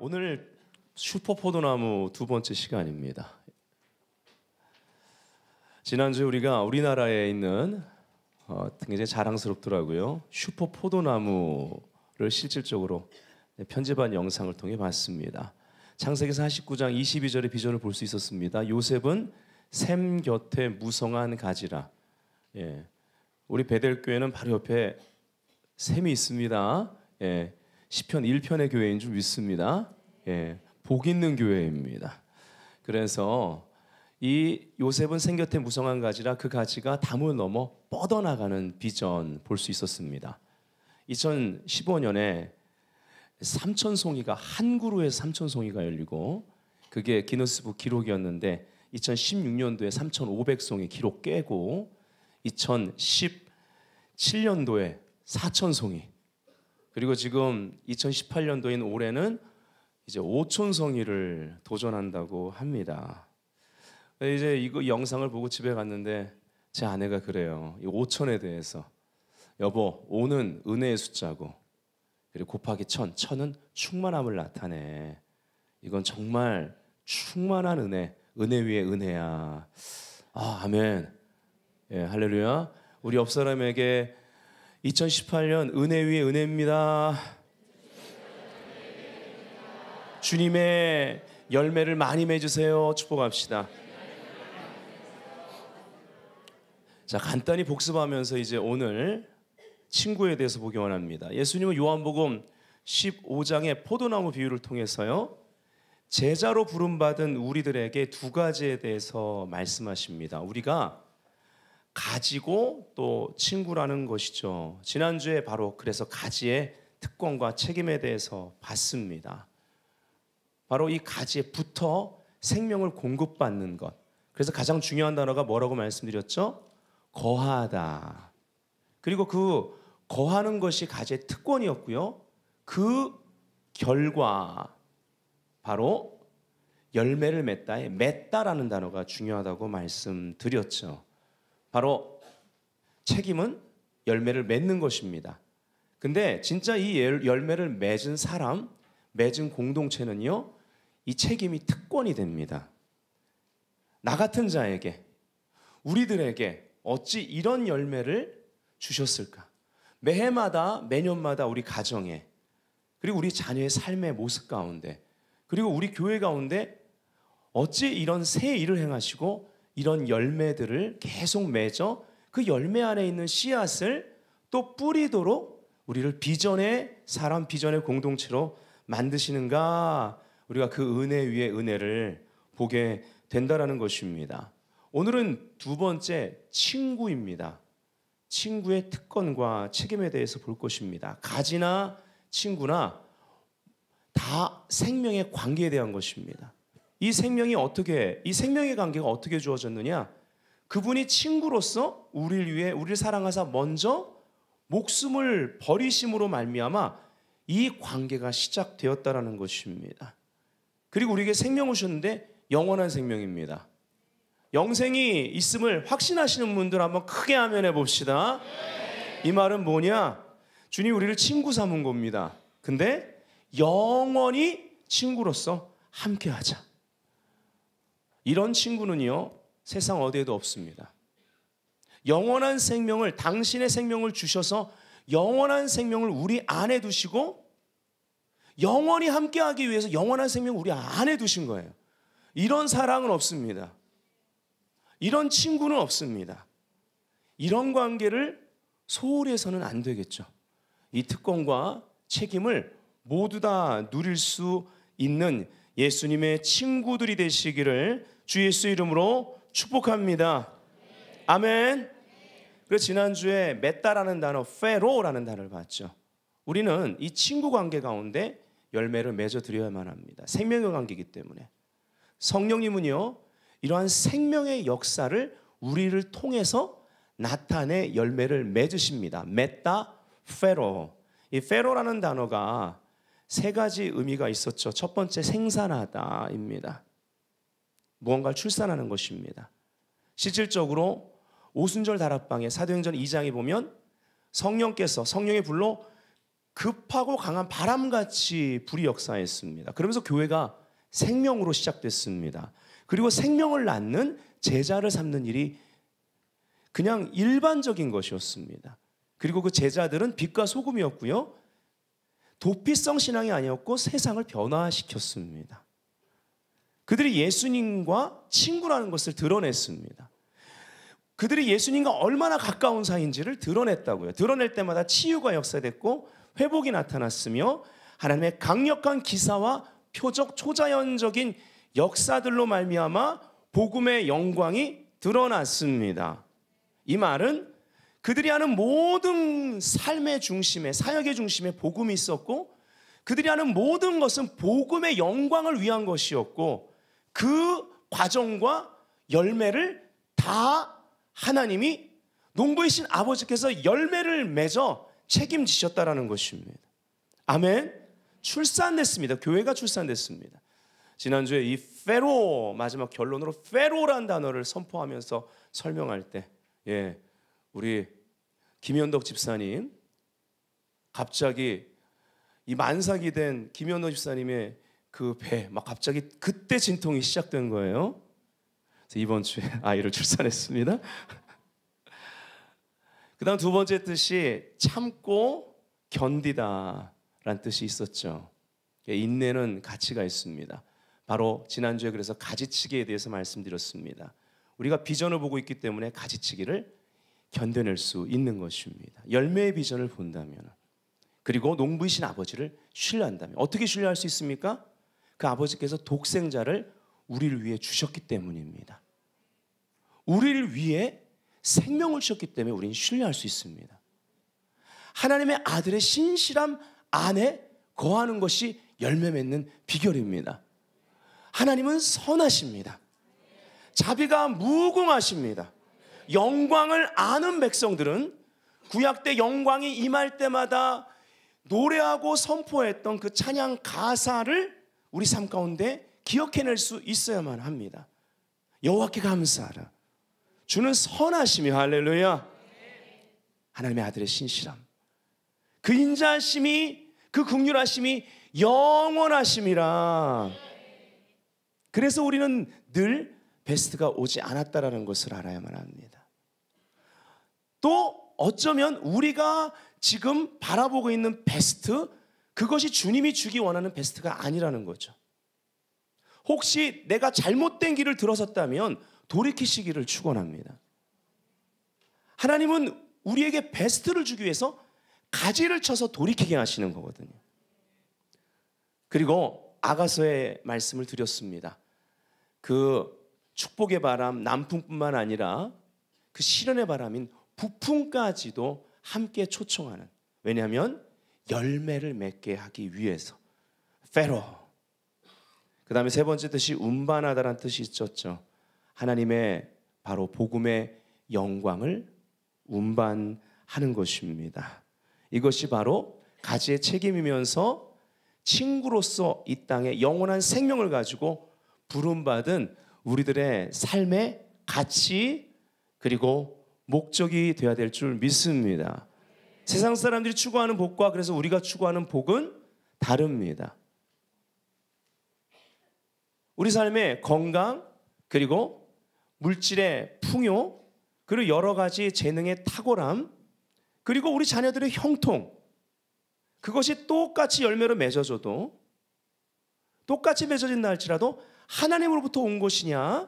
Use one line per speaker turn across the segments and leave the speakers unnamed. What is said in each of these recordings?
오늘 슈퍼포도나무 두 번째 시간입니다. 지난주에 우리가 우리나라에 있는 굉장히 자랑스럽더라고요. 슈퍼포도나무를 실질적으로 편집한 영상을 통해 봤습니다. 창세기 49장 22절의 비전을 볼 수 있었습니다. 요셉은 샘 곁에 무성한 가지라. 우리 베델교회는 바로 옆에 샘이 있습니다. 시편 1편의 교회인 줄 믿습니다. 복 있는 교회입니다. 그래서 이 요셉은 샘 곁에 무성한 가지라 그 가지가 담을 넘어 뻗어나가는 비전 볼 수 있었습니다. 2015년에 삼천송이가 한 그루에서 삼천송이가 열리고 그게 기네스북 기록이었는데 2016년도에 3,500송이 기록 깨고 2017년도에 4,000송이 그리고 지금 2018년도인 올해는 이제 5,000송이를 도전한다고 합니다. 이제 이거 영상을 보고 집에 갔는데 제 아내가 그래요. 이 5,000에 대해서 여보 5는 은혜의 숫자고 그리고 곱하기 1,000, 1,000은 충만함을 나타내. 이건 정말 충만한 은혜, 은혜 위에 은혜야. 아멘. 할렐루야. 우리 옆 사람에게 2018년 은혜 위에 은혜입니다. 주님의 열매를 많이 맺으세요. 축복합시다. 자, 간단히 복습하면서 이제 오늘 친구에 대해서 보기 원합니다. 예수님은 요한복음 15장의 포도나무 비유를 통해서요. 제자로 부름받은 우리들에게 두 가지에 대해서 말씀하십니다. 우리가 가지고 또 친구라는 것이죠. 지난주에 바로 그래서 가지의 특권과 책임에 대해서 봤습니다. 바로 이 가지에 붙어 생명을 공급받는 것. 그래서 가장 중요한 단어가 뭐라고 말씀드렸죠? 거하다. 그리고 그 거하는 것이 가지의 특권이었고요. 그 결과 바로 열매를 맺다에 맺다라는 단어가 중요하다고 말씀드렸죠. 바로 책임은 열매를 맺는 것입니다. 근데 진짜 이 열매를 맺은 사람, 맺은 공동체는요. 이 책임이 특권이 됩니다. 나 같은 자에게, 우리들에게 어찌 이런 열매를 주셨을까? 매해마다 매년마다 우리 가정에 그리고 우리 자녀의 삶의 모습 가운데 그리고 우리 교회 가운데 어찌 이런 새 일을 행하시고 이런 열매들을 계속 맺어 그 열매 안에 있는 씨앗을 또 뿌리도록 우리를 비전의 사람 비전의 공동체로 만드시는가 우리가 그 은혜 위에 은혜를 보게 된다라는 것입니다. 오늘은 두 번째 친구입니다. 친구의 특권과 책임에 대해서 볼 것입니다. 가지나 친구나 다 생명의 관계에 대한 것입니다. 이 생명의 관계가 어떻게 주어졌느냐? 그분이 친구로서 우리를 사랑하사 먼저 목숨을 버리심으로 말미암아 이 관계가 시작되었다라는 것입니다. 그리고 우리에게 생명을 주셨는데 영원한 생명입니다. 영생이 있음을 확신하시는 분들 한번 크게 아멘 해봅시다. 이 말은 뭐냐? 주님 우리를 친구 삼은 겁니다. 근데 영원히 친구로서 함께하자. 이런 친구는요 세상 어디에도 없습니다. 영원한 생명을 당신의 생명을 주셔서 영원한 생명을 우리 안에 두시고 영원히 함께하기 위해서 영원한 생명을 우리 안에 두신 거예요. 이런 사랑은 없습니다. 이런 친구는 없습니다. 이런 관계를 소홀히 해서는 안 되겠죠. 이 특권과 책임을 모두 다 누릴 수 있는 예수님의 친구들이 되시기를 주 예수 이름으로 축복합니다. 아멘. 그래서 지난주에 맺다라는 단어, 페로라는 단어를 봤죠. 우리는 이 친구 관계 가운데 열매를 맺어드려야만 합니다. 생명의 관계이기 때문에. 성령님은요. 이러한 생명의 역사를 우리를 통해서 나타내 열매를 맺으십니다. 맺다, 페로. 이 페로라는 단어가 세 가지 의미가 있었죠. 첫 번째 생산하다입니다. 무언가를 출산하는 것입니다. 실질적으로 오순절 다락방에 사도행전 2장에 보면 성령의 불로 급하고 강한 바람같이 불이 역사했습니다. 그러면서 교회가 생명으로 시작됐습니다. 그리고 생명을 낳는 제자를 삼는 일이 그냥 일반적인 것이었습니다. 그리고 그 제자들은 빛과 소금이었고요. 도피성 신앙이 아니었고 세상을 변화시켰습니다. 그들이 예수님과 친구라는 것을 드러냈습니다. 그들이 예수님과 얼마나 가까운 사이인지를 드러냈다고요. 드러낼 때마다 치유가 역사됐고 회복이 나타났으며 하나님의 강력한 기사와 표적 초자연적인 역사들로 말미암아 복음의 영광이 드러났습니다. 이 말은 그들이 하는 모든 삶의 중심에, 사역의 중심에 복음이 있었고 그들이 하는 모든 것은 복음의 영광을 위한 것이었고 그 과정과 열매를 다 하나님이 농부이신 아버지께서 열매를 맺어 책임지셨다라는 것입니다. 아멘. 출산됐습니다. 교회가 출산됐습니다. 지난주에 이 페로 마지막 결론으로 페로란 단어를 선포하면서 설명할 때 우리 김현덕 집사님 갑자기 이 만삭이 된 김현덕 집사님의 그 배 막 갑자기 그때 진통이 시작된 거예요. 그래서 이번 주에 아이를 출산했습니다. 그 다음 두 번째 뜻이 참고 견디다라는 뜻이 있었죠. 인내는 가치가 있습니다. 바로 지난주에 그래서 가지치기에 대해서 말씀드렸습니다. 우리가 비전을 보고 있기 때문에 가지치기를 견뎌낼 수 있는 것입니다. 열매의 비전을 본다면, 그리고 농부이신 아버지를 신뢰한다면 어떻게 신뢰할 수 있습니까? 그 아버지께서 독생자를 우리를 위해 주셨기 때문입니다. 우리를 위해 생명을 주셨기 때문에 우리는 신뢰할 수 있습니다. 하나님의 아들의 신실함 안에 거하는 것이 열매 맺는 비결입니다. 하나님은 선하십니다. 자비가 무궁하십니다. 영광을 아는 백성들은 구약 때 영광이 임할 때마다 노래하고 선포했던 그 찬양 가사를 우리 삶 가운데 기억해낼 수 있어야만 합니다. 여호와께 감사하라. 주는 선하시며 할렐루야. 하나님의 아들의 신실함, 그 인자하심이, 그 긍휼하심이 영원하심이라. 그래서 우리는 늘 베스트가 오지 않았다라는 것을 알아야만 합니다. 또 어쩌면 우리가 지금 바라보고 있는 베스트, 그것이 주님이 주기 원하는 베스트가 아니라는 거죠. 혹시 내가 잘못된 길을 들어섰다면 돌이키시기를 축원합니다. 하나님은 우리에게 베스트를 주기 위해서 가지를 쳐서 돌이키게 하시는 거거든요. 그리고 아가서의 말씀을 드렸습니다. 그 축복의 바람, 남풍뿐만 아니라 그 시련의 바람인 부풍까지도 함께 초청하는, 왜냐하면 열매를 맺게 하기 위해서. 페로. 그 다음에 세 번째 뜻이 운반하다라는 뜻이 있었죠. 하나님의 바로 복음의 영광을 운반하는 것입니다. 이것이 바로 가지의 책임이면서 친구로서 이 땅에 영원한 생명을 가지고 부름받은 우리들의 삶의 가치 그리고 목적이 되어야 될 줄 믿습니다. 세상 사람들이 추구하는 복과 그래서 우리가 추구하는 복은 다릅니다. 우리 삶의 건강, 그리고 물질의 풍요, 그리고 여러 가지 재능의 탁월함, 그리고 우리 자녀들의 형통, 그것이 똑같이 열매로 맺어져도, 똑같이 맺어진다 할지라도 하나님으로부터 온 것이냐,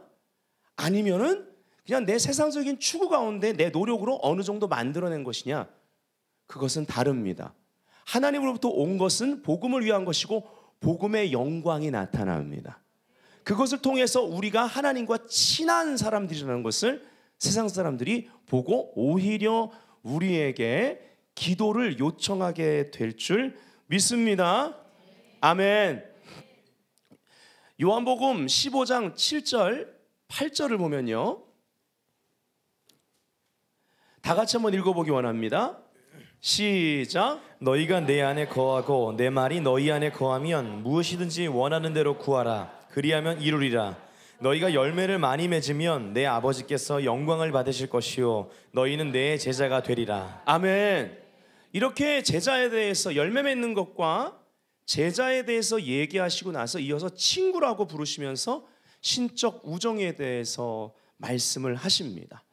아니면은 그냥 내 세상적인 추구 가운데 내 노력으로 어느 정도 만들어낸 것이냐, 그것은 다릅니다. 하나님으로부터 온 것은 복음을 위한 것이고 복음의 영광이 나타납니다. 그것을 통해서 우리가 하나님과 친한 사람들이라는 것을 세상 사람들이 보고 오히려 우리에게 기도를 요청하게 될 줄 믿습니다. 아멘. 요한복음 15장 7절 8절을 보면요, 다 같이 한번 읽어보기 원합니다. 시작.
너희가 내 안에 거하고 내 말이 너희 안에 거하면 무엇이든지 원하는 대로 구하라. 그리하면 이루리라. 너희가 열매를 많이 맺으면 내 아버지께서 영광을 받으실 것이요 너희는 내 제자가 되리라.
아멘. 이렇게 제자에 대해서 열매 맺는 것과 제자에 대해서 얘기하시고 나서 이어서 친구라고 부르시면서 신적 우정에 대해서 말씀을 하십니다.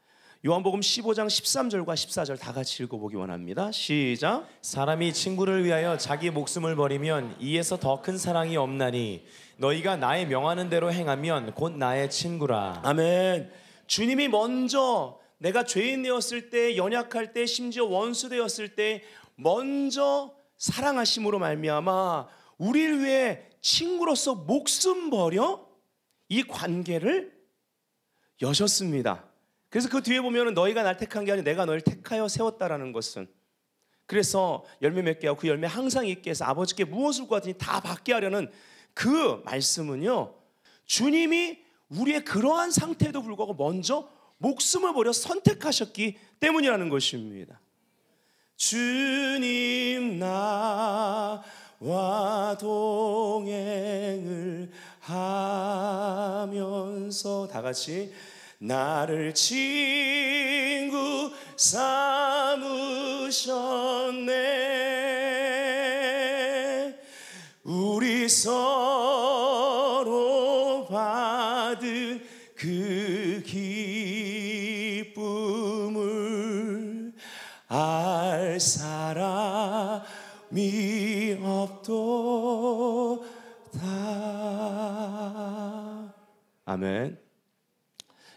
요한복음 15장 13절과 14절 다 같이 읽어보기 원합니다. 시작.
사람이 친구를 위하여 자기 목숨을 버리면 이에서 더 큰 사랑이 없나니 너희가 나의 명하는 대로 행하면 곧 나의 친구라.
아멘. 주님이 먼저 내가 죄인 되었을 때, 연약할 때, 심지어 원수 되었을 때 먼저 사랑하심으로 말미암아 우리를 위해 친구로서 목숨 버려 이 관계를 여셨습니다. 그래서 그 뒤에 보면 너희가 날 택한 게 아니라 내가 너희를 택하여 세웠다라는 것은, 그래서 열매 맺게 하고 그 열매 항상 있게 해서 아버지께 무엇을 구하든지 다 받게 하려는 그 말씀은요, 주님이 우리의 그러한 상태에도 불구하고 먼저 목숨을 버려 선택하셨기 때문이라는 것입니다. 주님 나와 동행을 하면서 다 같이 나를 친구 삼으셨네. 우리 서로 받은 그 기쁨을 알 사람이 없도다. 아멘.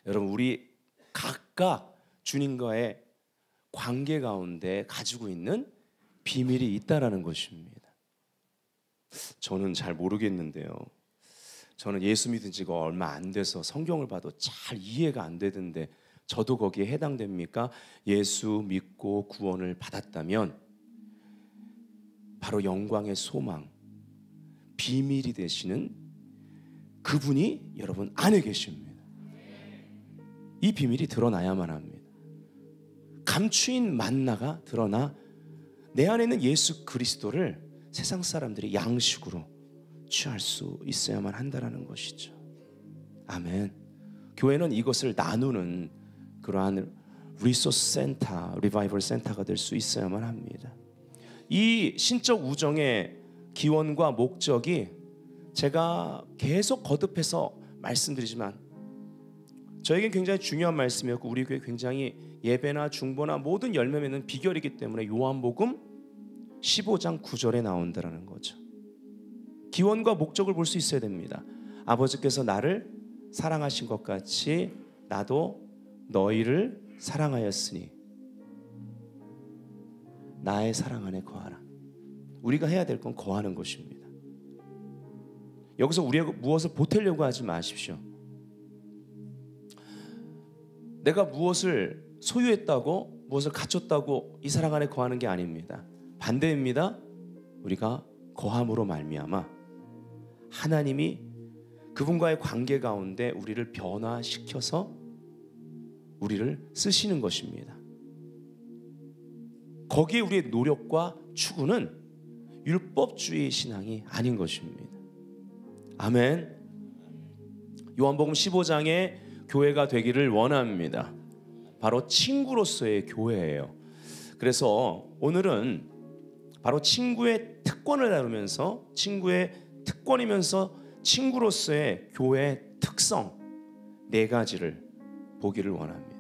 여러분, 우리 각각 주님과의 관계 가운데 가지고 있는 비밀이 있다라는 것입니다. 저는 잘 모르겠는데요, 저는 예수 믿은 지가 얼마 안 돼서 성경을 봐도 잘 이해가 안 되던데 저도 거기에 해당됩니까? 예수 믿고 구원을 받았다면 바로 영광의 소망, 비밀이 되시는 그분이 여러분 안에 계십니다. 이 비밀이 드러나야만 합니다. 감추인 만나가 드러나 내 안에 있는 예수 그리스도를 세상 사람들이 양식으로 취할 수 있어야만 한다는 것이죠. 아멘. 교회는 이것을 나누는 그러한 리소스 센터, 리바이벌 센터가 될 수 있어야만 합니다. 이 신적 우정의 기원과 목적이 제가 계속 거듭해서 말씀드리지만 저에겐 굉장히 중요한 말씀이었고 우리 교회 굉장히 예배나 중보나 모든 열매 맺는 비결이기 때문에 요한복음 15장 9절에 나온다는 거죠. 기원과 목적을 볼 수 있어야 됩니다. 아버지께서 나를 사랑하신 것 같이 나도 너희를 사랑하였으니 나의 사랑 안에 거하라. 우리가 해야 될 건 거하는 것입니다. 여기서 우리가 무엇을 보태려고 하지 마십시오. 내가 무엇을 소유했다고, 무엇을 갖췄다고 이 사랑 안에 거하는 게 아닙니다. 반대입니다. 우리가 거함으로 말미암아 하나님이 그분과의 관계 가운데 우리를 변화시켜서 우리를 쓰시는 것입니다. 거기에 우리의 노력과 추구는 율법주의 신앙이 아닌 것입니다. 아멘. 요한복음 15장에 교회가 되기를 원합니다. 바로 친구로서의 교회예요. 그래서 오늘은 바로 친구의 특권을 다루면서 친구의 특권이면서 친구로서의 교회의 특성 4가지를 보기를 원합니다.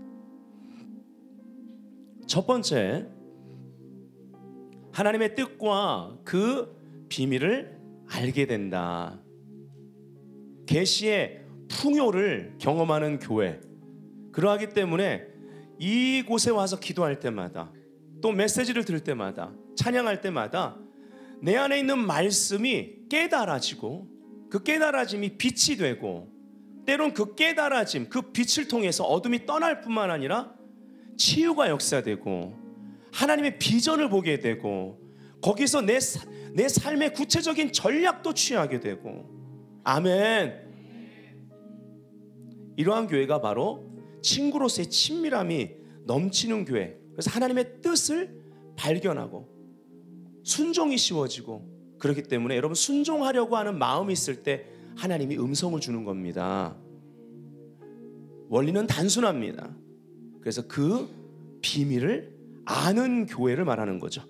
첫 번째, 하나님의 뜻과 그 비밀을 알게 된다. 계시의 풍요를 경험하는 교회. 그러하기 때문에 이곳에 와서 기도할 때마다 또 메시지를 들을 때마다 찬양할 때마다 내 안에 있는 말씀이 깨달아지고 그 깨달아짐이 빛이 되고 때론 그 깨달아짐, 그 빛을 통해서 어둠이 떠날 뿐만 아니라 치유가 역사되고 하나님의 비전을 보게 되고 거기서 내 삶의 구체적인 전략도 취하게 되고 아멘. 이러한 교회가 바로 친구로서의 친밀함이 넘치는 교회. 그래서 하나님의 뜻을 발견하고 순종이 쉬워지고 그렇기 때문에 여러분 순종하려고 하는 마음이 있을 때 하나님이 음성을 주는 겁니다. 원리는 단순합니다. 그래서 그 비밀을 아는 교회를 말하는 거죠.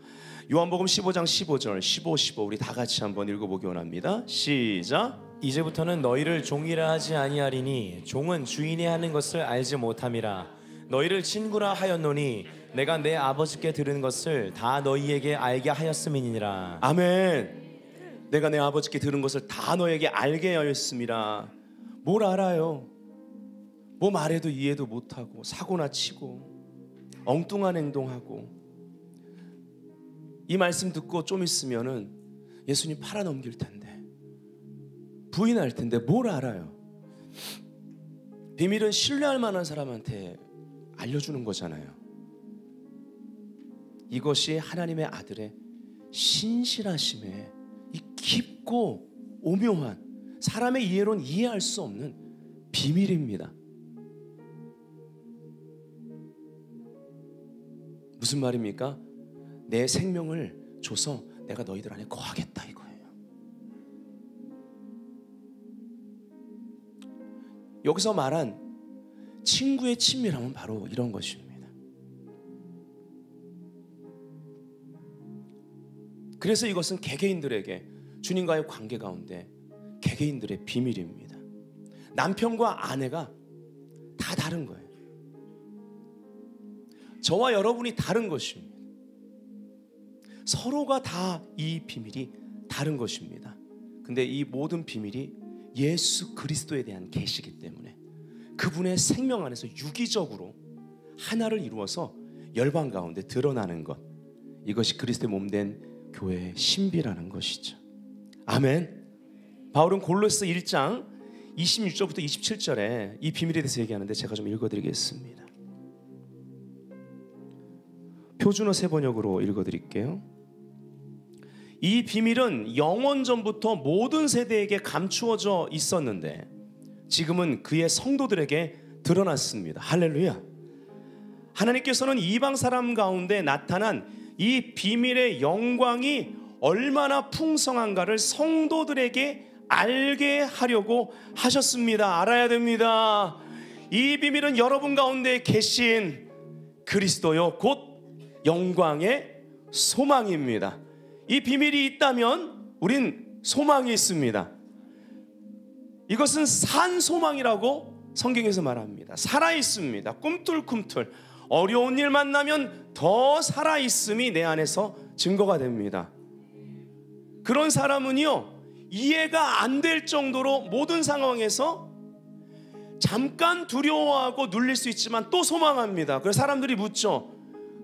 요한복음 15장 15절 15 우리 다 같이 한번 읽어보기 원합니다. 시작.
이제부터는 너희를 종이라 하지 아니하리니 종은 주인이 하는 것을 알지 못함이라. 너희를 친구라 하였노니 내가 내 아버지께 들은 것을 다 너희에게 알게 하였음이니라.
아멘. 내가 내 아버지께 들은 것을 다 너에게 알게 하였음이라. 뭘 알아요? 뭐 말해도 이해도 못하고 사고나 치고 엉뚱한 행동하고. 이 말씀 듣고 좀 있으면은 예수님 팔아넘길 텐데, 부인할 텐데 뭘 알아요? 비밀은 신뢰할 만한 사람한테 알려주는 거잖아요. 이것이 하나님의 아들의 신실하심에 이 깊고 오묘한, 사람의 이해로는 이해할 수 없는 비밀입니다. 무슨 말입니까? 내 생명을 줘서 내가 너희들 안에 거하겠다 이거예요. 여기서 말한 친구의 친밀함은 바로 이런 것입니다. 그래서 이것은 개개인들에게 주님과의 관계 가운데 개개인들의 비밀입니다. 남편과 아내가 다 다른 거예요. 저와 여러분이 다른 것입니다. 서로가 다 이 비밀이 다른 것입니다. 근데 이 모든 비밀이 예수 그리스도에 대한 계시이기 때문에 그분의 생명 안에서 유기적으로 하나를 이루어서 열방 가운데 드러나는 것, 이것이 그리스도의 몸된 교회의 신비라는 것이죠. 아멘. 바울은 골로새 1장 26절부터 27절에 이 비밀에 대해서 얘기하는데 제가 좀 읽어드리겠습니다. 표준어 세번역으로 읽어드릴게요. 이 비밀은 영원 전부터 모든 세대에게 감추어져 있었는데 지금은 그의 성도들에게 드러났습니다. 할렐루야. 하나님께서는 이방 사람 가운데 나타난 이 비밀의 영광이 얼마나 풍성한가를 성도들에게 알게 하려고 하셨습니다. 알아야 됩니다. 이 비밀은 여러분 가운데 계신 그리스도요 곧 영광의 소망입니다. 이 비밀이 있다면 우린 소망이 있습니다. 이것은 산 소망이라고 성경에서 말합니다. 살아있습니다. 꿈틀꿈틀. 어려운 일 만나면 더 살아있음이 내 안에서 증거가 됩니다. 그런 사람은요, 이해가 안 될 정도로 모든 상황에서 잠깐 두려워하고 눌릴 수 있지만 또 소망합니다. 그래서 사람들이 묻죠.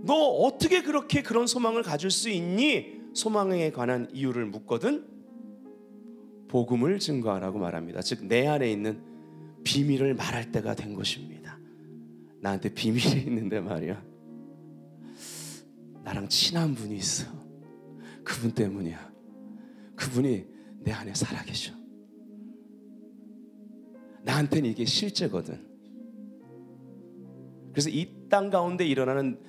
너 어떻게 그렇게 그런 소망을 가질 수 있니? 소망에 관한 이유를 묻거든 복음을 증거하라고 말합니다. 즉 내 안에 있는 비밀을 말할 때가 된 것입니다. 나한테 비밀이 있는데 말이야, 나랑 친한 분이 있어. 그분 때문이야. 그분이 내 안에 살아계셔. 나한테는 이게 실제거든. 그래서 이 땅 가운데 일어나는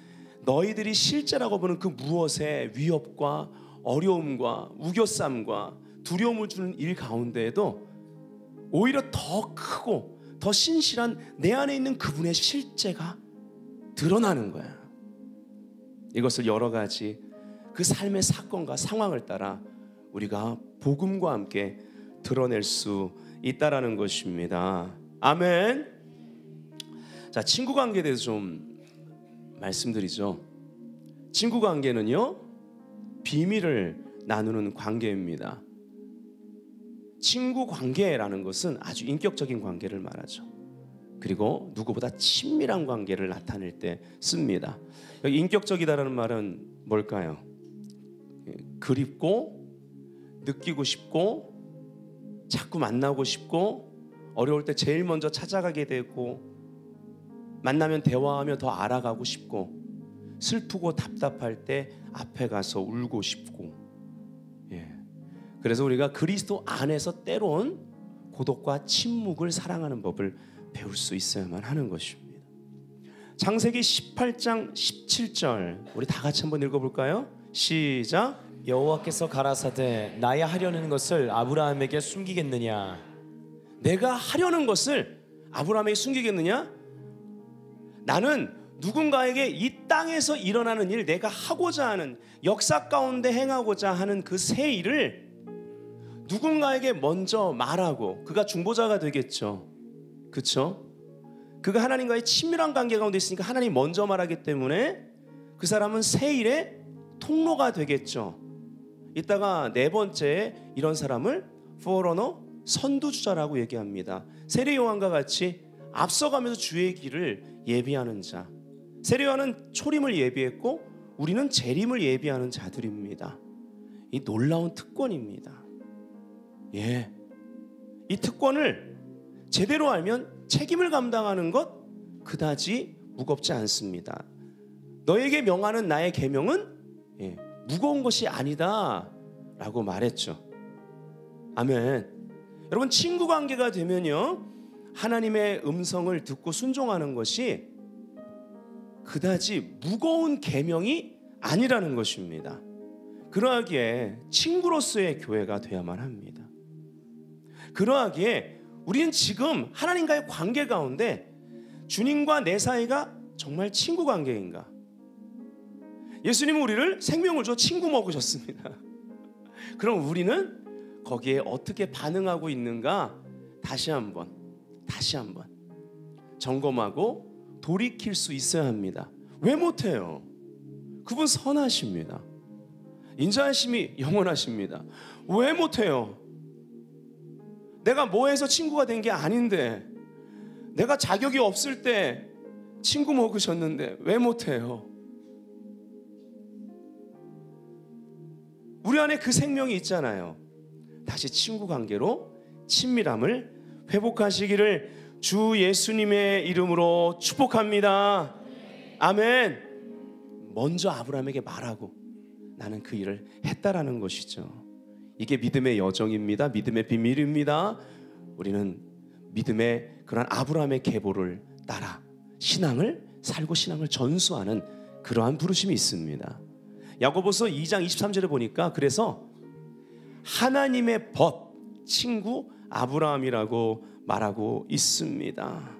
너희들이 실제라고 보는 그 무엇의 위협과 어려움과 우겨쌈과 두려움을 주는 일 가운데에도 오히려 더 크고 더 신실한 내 안에 있는 그분의 실제가 드러나는 거야. 이것을 여러 가지 그 삶의 사건과 상황을 따라 우리가 복음과 함께 드러낼 수 있다라는 것입니다. 아멘. 자, 친구 관계에 대해서 좀 말씀드리죠. 친구 관계는요, 비밀을 나누는 관계입니다. 친구 관계라는 것은 아주 인격적인 관계를 말하죠. 그리고 누구보다 친밀한 관계를 나타낼 때 씁니다. 여기 인격적이다라는 말은 뭘까요? 그립고 느끼고 싶고 자꾸 만나고 싶고 어려울 때 제일 먼저 찾아가게 되고 만나면 대화하며 더 알아가고 싶고 슬프고 답답할 때 앞에 가서 울고 싶고. 그래서 우리가 그리스도 안에서 때론 고독과 침묵을 사랑하는 법을 배울 수 있어야만 하는 것입니다. 창세기 18장 17절 우리 다 같이 한번 읽어볼까요? 시작.
여호와께서 가라사대 나의 하려는 것을 아브라함에게 숨기겠느냐?
내가 하려는 것을 아브라함에게 숨기겠느냐? 나는 누군가에게 이 땅에서 일어나는 일, 내가 하고자 하는 역사 가운데 행하고자 하는 그 새 일을 누군가에게 먼저 말하고, 그가 중보자가 되겠죠. 그렇죠? 그가 하나님과의 친밀한 관계 가운데 있으니까 하나님 먼저 말하기 때문에 그 사람은 새 일의 통로가 되겠죠. 이따가 네 번째 이런 사람을 포러너, 선두주자라고 얘기합니다. 세례 요한과 같이 앞서가면서 주의 길을 예비하는 자. 세례 요한은 초림을 예비했고 우리는 재림을 예비하는 자들입니다. 이 놀라운 특권입니다. 예, 이 특권을 제대로 알면 책임을 감당하는 것 그다지 무겁지 않습니다. 너에게 명하는 나의 계명은 무거운 것이 아니다 라고 말했죠. 아멘. 여러분, 친구 관계가 되면요, 하나님의 음성을 듣고 순종하는 것이 그다지 무거운 계명이 아니라는 것입니다. 그러하기에 친구로서의 교회가 되어야만 합니다. 그러하기에 우리는 지금 하나님과의 관계 가운데 주님과 내 사이가 정말 친구 관계인가? 예수님은 우리를 생명을 줘 친구 먹으셨습니다. 그럼 우리는 거기에 어떻게 반응하고 있는가? 다시 한번 점검하고 돌이킬 수 있어야 합니다. 왜 못해요? 그분 선하십니다. 인자하심이 영원하십니다. 왜 못해요? 내가 뭐해서 친구가 된 게 아닌데, 내가 자격이 없을 때 친구 먹으셨는데 왜 못해요? 우리 안에 그 생명이 있잖아요. 다시 친구 관계로 친밀함을 회복하시기를 주 예수님의 이름으로 축복합니다. 아멘. 먼저 아브라함에게 말하고 나는 그 일을 했다라는 것이죠. 이게 믿음의 여정입니다. 믿음의 비밀입니다. 우리는 믿음의 그런 아브라함의 계보를 따라 신앙을 살고 신앙을 전수하는 그러한 부르심이 있습니다. 야고보서 2장 23절에 보니까 그래서 하나님의 벗 친구 아브라함이라고 말하고 있습니다.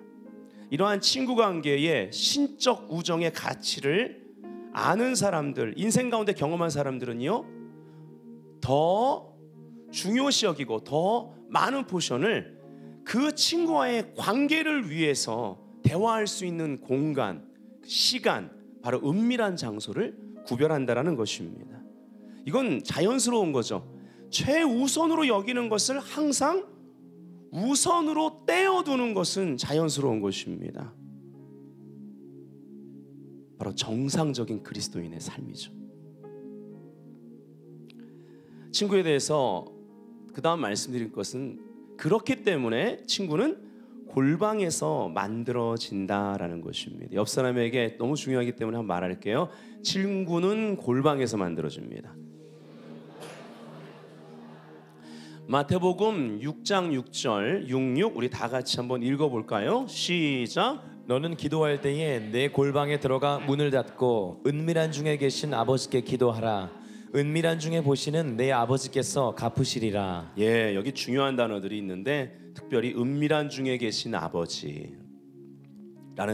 이러한 친구 관계의 신적 우정의 가치를 아는 사람들, 인생 가운데 경험한 사람들은요, 더 중요시 여기고 더 많은 포션을 그 친구와의 관계를 위해서 대화할 수 있는 공간, 시간, 바로 은밀한 장소를 구별한다라는 것입니다. 이건 자연스러운 거죠. 최우선으로 여기는 것을 항상 우선으로 떼어두는 것은 자연스러운 것입니다. 바로 정상적인 그리스도인의 삶이죠. 친구에 대해서 그 다음 말씀드릴 것은, 그렇기 때문에 친구는 골방에서 만들어진다라는 것입니다. 옆 사람에게 너무 중요하기 때문에 한번 말할게요. 친구는 골방에서 만들어집니다. 마태복음 6장 6절 66 우리 다 같이 한번 읽어볼까요? 시작.
너는 기도할 때에 내 골방에 들어가 문을 닫고 은밀한 중에 계신 아버지께 기도하라. 은밀한 중에 보시는 내 아버지께서 갚으시리라.
예, 여기 중요한 단어들이 있는데 특별히 은밀한 중에 계신 아버지라는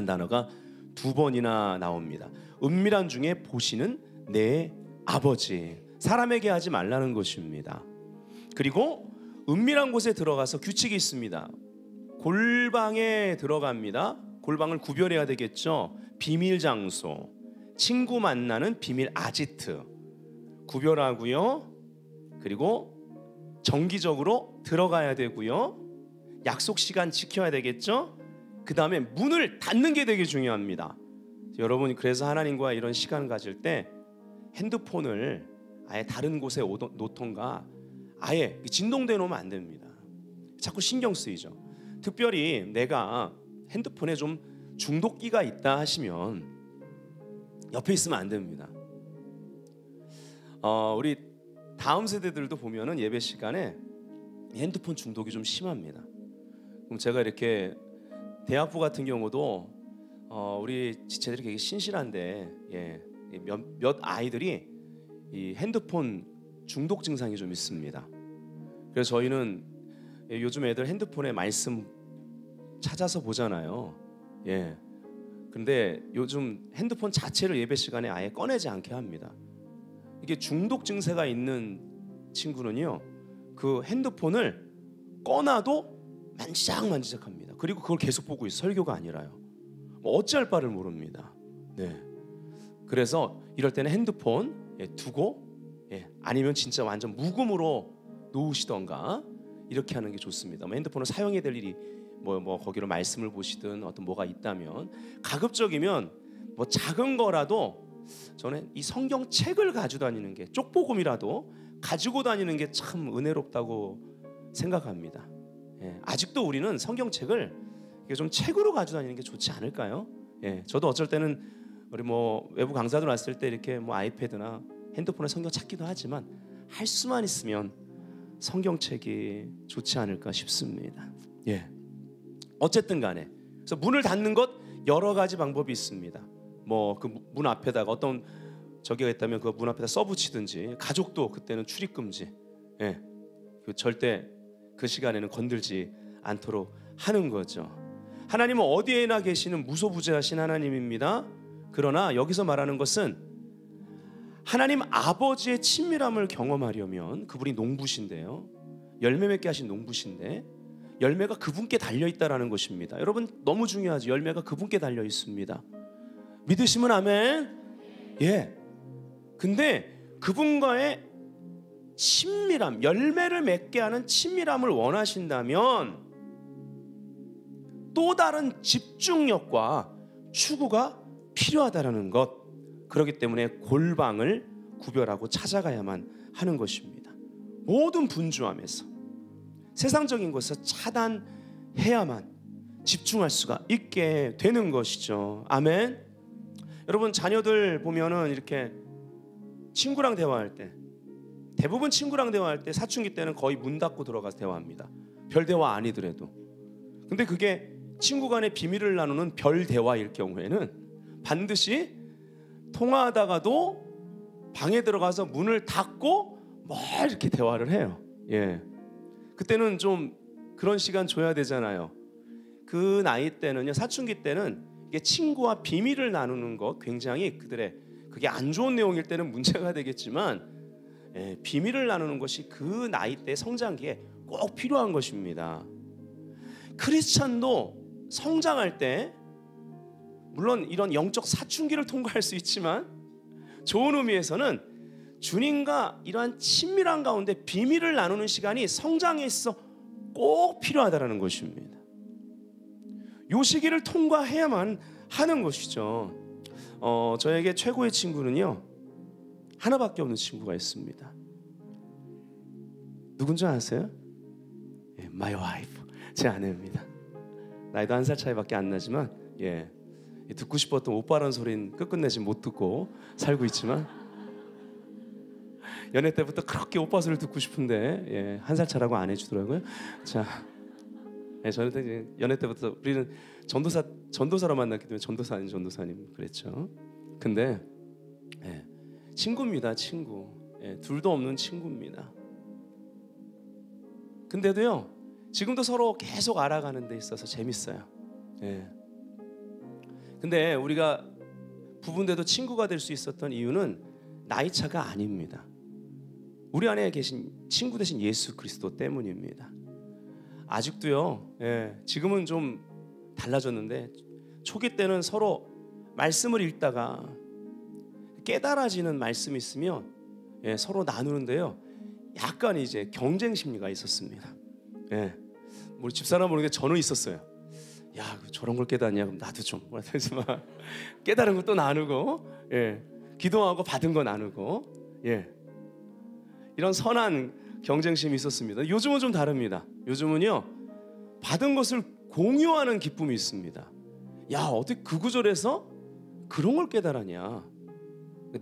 단어가 두 번이나 나옵니다. 은밀한 중에 보시는 내 아버지, 사람에게 하지 말라는 것입니다. 그리고 은밀한 곳에 들어가서 규칙이 있습니다. 골방에 들어갑니다. 골방을 구별해야 되겠죠. 비밀 장소, 친구 만나는 비밀 아지트 구별하고요. 그리고 정기적으로 들어가야 되고요. 약속 시간 지켜야 되겠죠. 그 다음에 문을 닫는 게 되게 중요합니다. 여러분이 그래서 하나님과 이런 시간 가질 때 핸드폰을 아예 다른 곳에 놓던가 아예 진동대 놓으면 안 됩니다. 자꾸 신경 쓰이죠. 특별히 내가 핸드폰에 좀 중독기가 있다 하시면 옆에 있으면 안 됩니다. 우리 다음 세대들도 보면은 예배 시간에 핸드폰 중독이 좀 심합니다. 그럼 제가 이렇게 대학부 같은 경우도 우리 지체들이 되게 신실한데 몇 아이들이 이 핸드폰 중독 증상이 좀 있습니다. 그래서 저희는 요즘 애들 핸드폰에 말씀 찾아서 보잖아요. 근데 요즘 핸드폰 자체를 예배 시간에 아예 꺼내지 않게 합니다. 이게 중독 증세가 있는 친구는요, 그 핸드폰을 꺼놔도 만지작만지작합니다. 그리고 그걸 계속 보고 있어요. 설교가 아니라요. 뭐 어찌할 바를 모릅니다. 네. 그래서 이럴 때는 핸드폰 두고 아니면 진짜 완전 무금으로 놓으시던가 이렇게 하는 게 좋습니다. 뭐 핸드폰을 사용해야 될 일이 뭐 거기로 말씀을 보시든 어떤 뭐가 있다면, 가급적이면 뭐 작은 거라도 저는 이 성경책을 가지고 다니는 게, 쪽복음이라도 가지고 다니는 게 참 은혜롭다고 생각합니다. 아직도 우리는 성경책을 좀 책으로 가지고 다니는 게 좋지 않을까요? 저도 어쩔 때는 우리 뭐 외부 강사들 왔을 때 이렇게 뭐 아이패드나 핸드폰에 성경 찾기도 하지만 할 수만 있으면 성경책이 좋지 않을까 싶습니다. 어쨌든 간에 그래서 문을 닫는 것 여러 가지 방법이 있습니다. 뭐 그 문 앞에다가 어떤 저기가 있다면 그 문 앞에다 써붙이든지, 가족도 그때는 출입 금지, 그 절대 그 시간에는 건들지 않도록 하는 거죠. 하나님은 어디에나 계시는 무소부재하신 하나님입니다. 그러나 여기서 말하는 것은 하나님 아버지의 친밀함을 경험하려면, 그분이 농부신데요, 열매 맺게 하신 농부신데 열매가 그분께 달려있다라는 것입니다. 여러분 너무 중요하죠. 열매가 그분께 달려 있습니다. 믿으시면 아멘. 근데 그분과의 친밀함, 열매를 맺게 하는 친밀함을 원하신다면 또 다른 집중력과 추구가 필요하다라는 것. 그렇기 때문에 골방을 구별하고 찾아가야만 하는 것입니다. 모든 분주함에서 세상적인 것을 차단해야만 집중할 수가 있게 되는 것이죠. 아멘. 여러분 자녀들 보면은 이렇게 친구랑 대화할 때, 대부분 친구랑 대화할 때 사춘기 때는 거의 문 닫고 들어가서 대화합니다. 별 대화 아니더라도. 근데 그게 친구 간의 비밀을 나누는 별 대화일 경우에는 반드시 통화하다가도 방에 들어가서 문을 닫고 뭐 이렇게 대화를 해요. 그때는 좀 그런 시간 줘야 되잖아요. 그 나이 때는요, 사춘기 때는 이게 친구와 비밀을 나누는 것 굉장히 그게 안 좋은 내용일 때는 문제가 되겠지만, 비밀을 나누는 것이 그 나이 때 성장기에 꼭 필요한 것입니다. 크리스찬도 성장할 때 물론 이런 영적 사춘기를 통과할 수 있지만, 좋은 의미에서는 주님과 이러한 친밀한 가운데 비밀을 나누는 시간이 성장에 있어 꼭 필요하다는 것입니다. 이 시기를 통과해야만 하는 것이죠. 저에게 최고의 친구는요, 하나밖에 없는 친구가 있습니다. 누군지 아세요? My wife, 제 아내입니다. 나이도 1살 차이밖에 안 나지만 듣고 싶었던 오빠라는 소리는 끝끝내지 못 듣고 살고 있지만, 연애 때부터 그렇게 오빠 소리를 듣고 싶은데 1살 차라고 안 해주더라고요. 자, 저는 연애 때부터 우리는 전도사로 만났기 때문에 전도사 아닌 전도사님 그랬죠. 근데 친구입니다. 친구. 둘도 없는 친구입니다. 근데도요, 지금도 서로 계속 알아가는 데 있어서 재밌어요. 근데 우리가 부부인데도 친구가 될 수 있었던 이유는 나이 차가 아닙니다. 우리 안에 계신 친구 되신 예수 그리스도 때문입니다. 아직도요, 지금은 좀 달라졌는데 초기 때는 서로 말씀을 읽다가 깨달아지는 말씀이 있으면 서로 나누는데요, 약간 이제 경쟁 심리가 있었습니다. 우리 집사람 보는 게 저는 있었어요. 야, 저런 걸 깨닫냐? 그럼 나도 좀 깨달은 거 또 나누고, 기도하고 받은 거 나누고, 이런 선한 경쟁심이 있었습니다. 요즘은 좀 다릅니다. 요즘은요, 받은 것을 공유하는 기쁨이 있습니다. 야, 어떻게 그 구절에서 그런 걸 깨달았냐?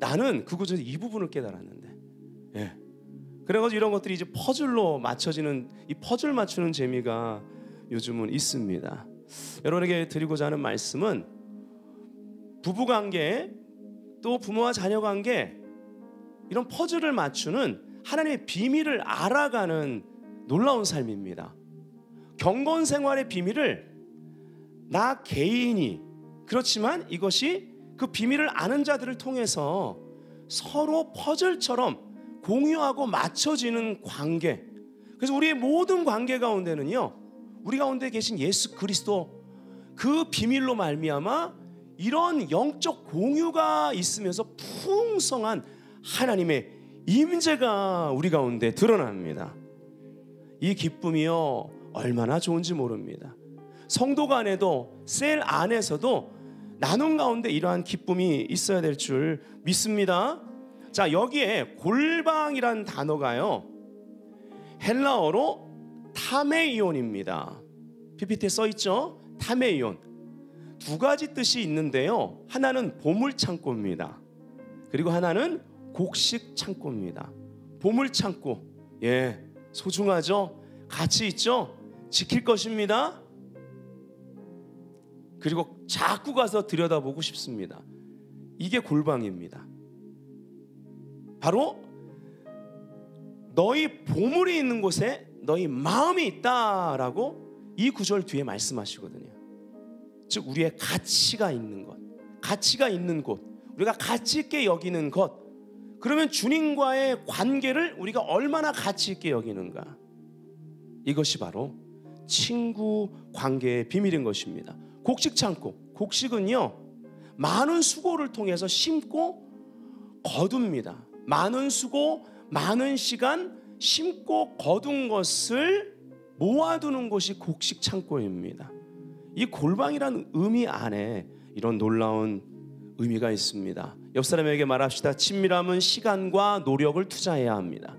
나는 그 구절에서 이 부분을 깨달았는데. 그래가지고 이런 것들이 이제 퍼즐로 맞춰지는, 이 퍼즐 맞추는 재미가 요즘은 있습니다. 여러분에게 드리고자 하는 말씀은, 부부관계 또 부모와 자녀관계, 이런 퍼즐을 맞추는 하나님의 비밀을 알아가는 놀라운 삶입니다. 경건 생활의 비밀을 나 개인이, 그렇지만 이것이 그 비밀을 아는 자들을 통해서 서로 퍼즐처럼 공유하고 맞춰지는 관계. 그래서 우리의 모든 관계 가운데는요, 우리 가운데 계신 예수 그리스도 그 비밀로 말미암아 이런 영적 공유가 있으면서 풍성한 하나님의 임재가 우리 가운데 드러납니다. 이 기쁨이요 얼마나 좋은지 모릅니다. 성도 간에도 셀 안에서도 나눔 가운데 이러한 기쁨이 있어야 될 줄 믿습니다. 자, 여기에 골방이란 단어가요 헬라어로 타메이온입니다. PPT에 써있죠? 타메이온. 두 가지 뜻이 있는데요, 하나는 보물창고입니다. 그리고 하나는 곡식창고입니다. 보물창고, 예, 소중하죠? 가치 있죠? 지킬 것입니다. 그리고 자꾸 가서 들여다보고 싶습니다. 이게 골방입니다. 바로 너희 보물이 있는 곳에 너희 마음이 있다라고 이 구절 뒤에 말씀하시거든요. 즉 우리의 가치가 있는 것, 가치가 있는 곳, 우리가 가치 있게 여기는 것. 그러면 주님과의 관계를 우리가 얼마나 가치 있게 여기는가, 이것이 바로 친구 관계의 비밀인 것입니다. 곡식창고, 곡식은요 많은 수고를 통해서 심고 거둡니다. 많은 수고, 많은 시간 심고 거둔 것을 모아두는 것이 곡식창고입니다. 이 골방이라는 의미 안에 이런 놀라운 의미가 있습니다. 옆 사람에게 말합시다. 친밀함은 시간과 노력을 투자해야 합니다.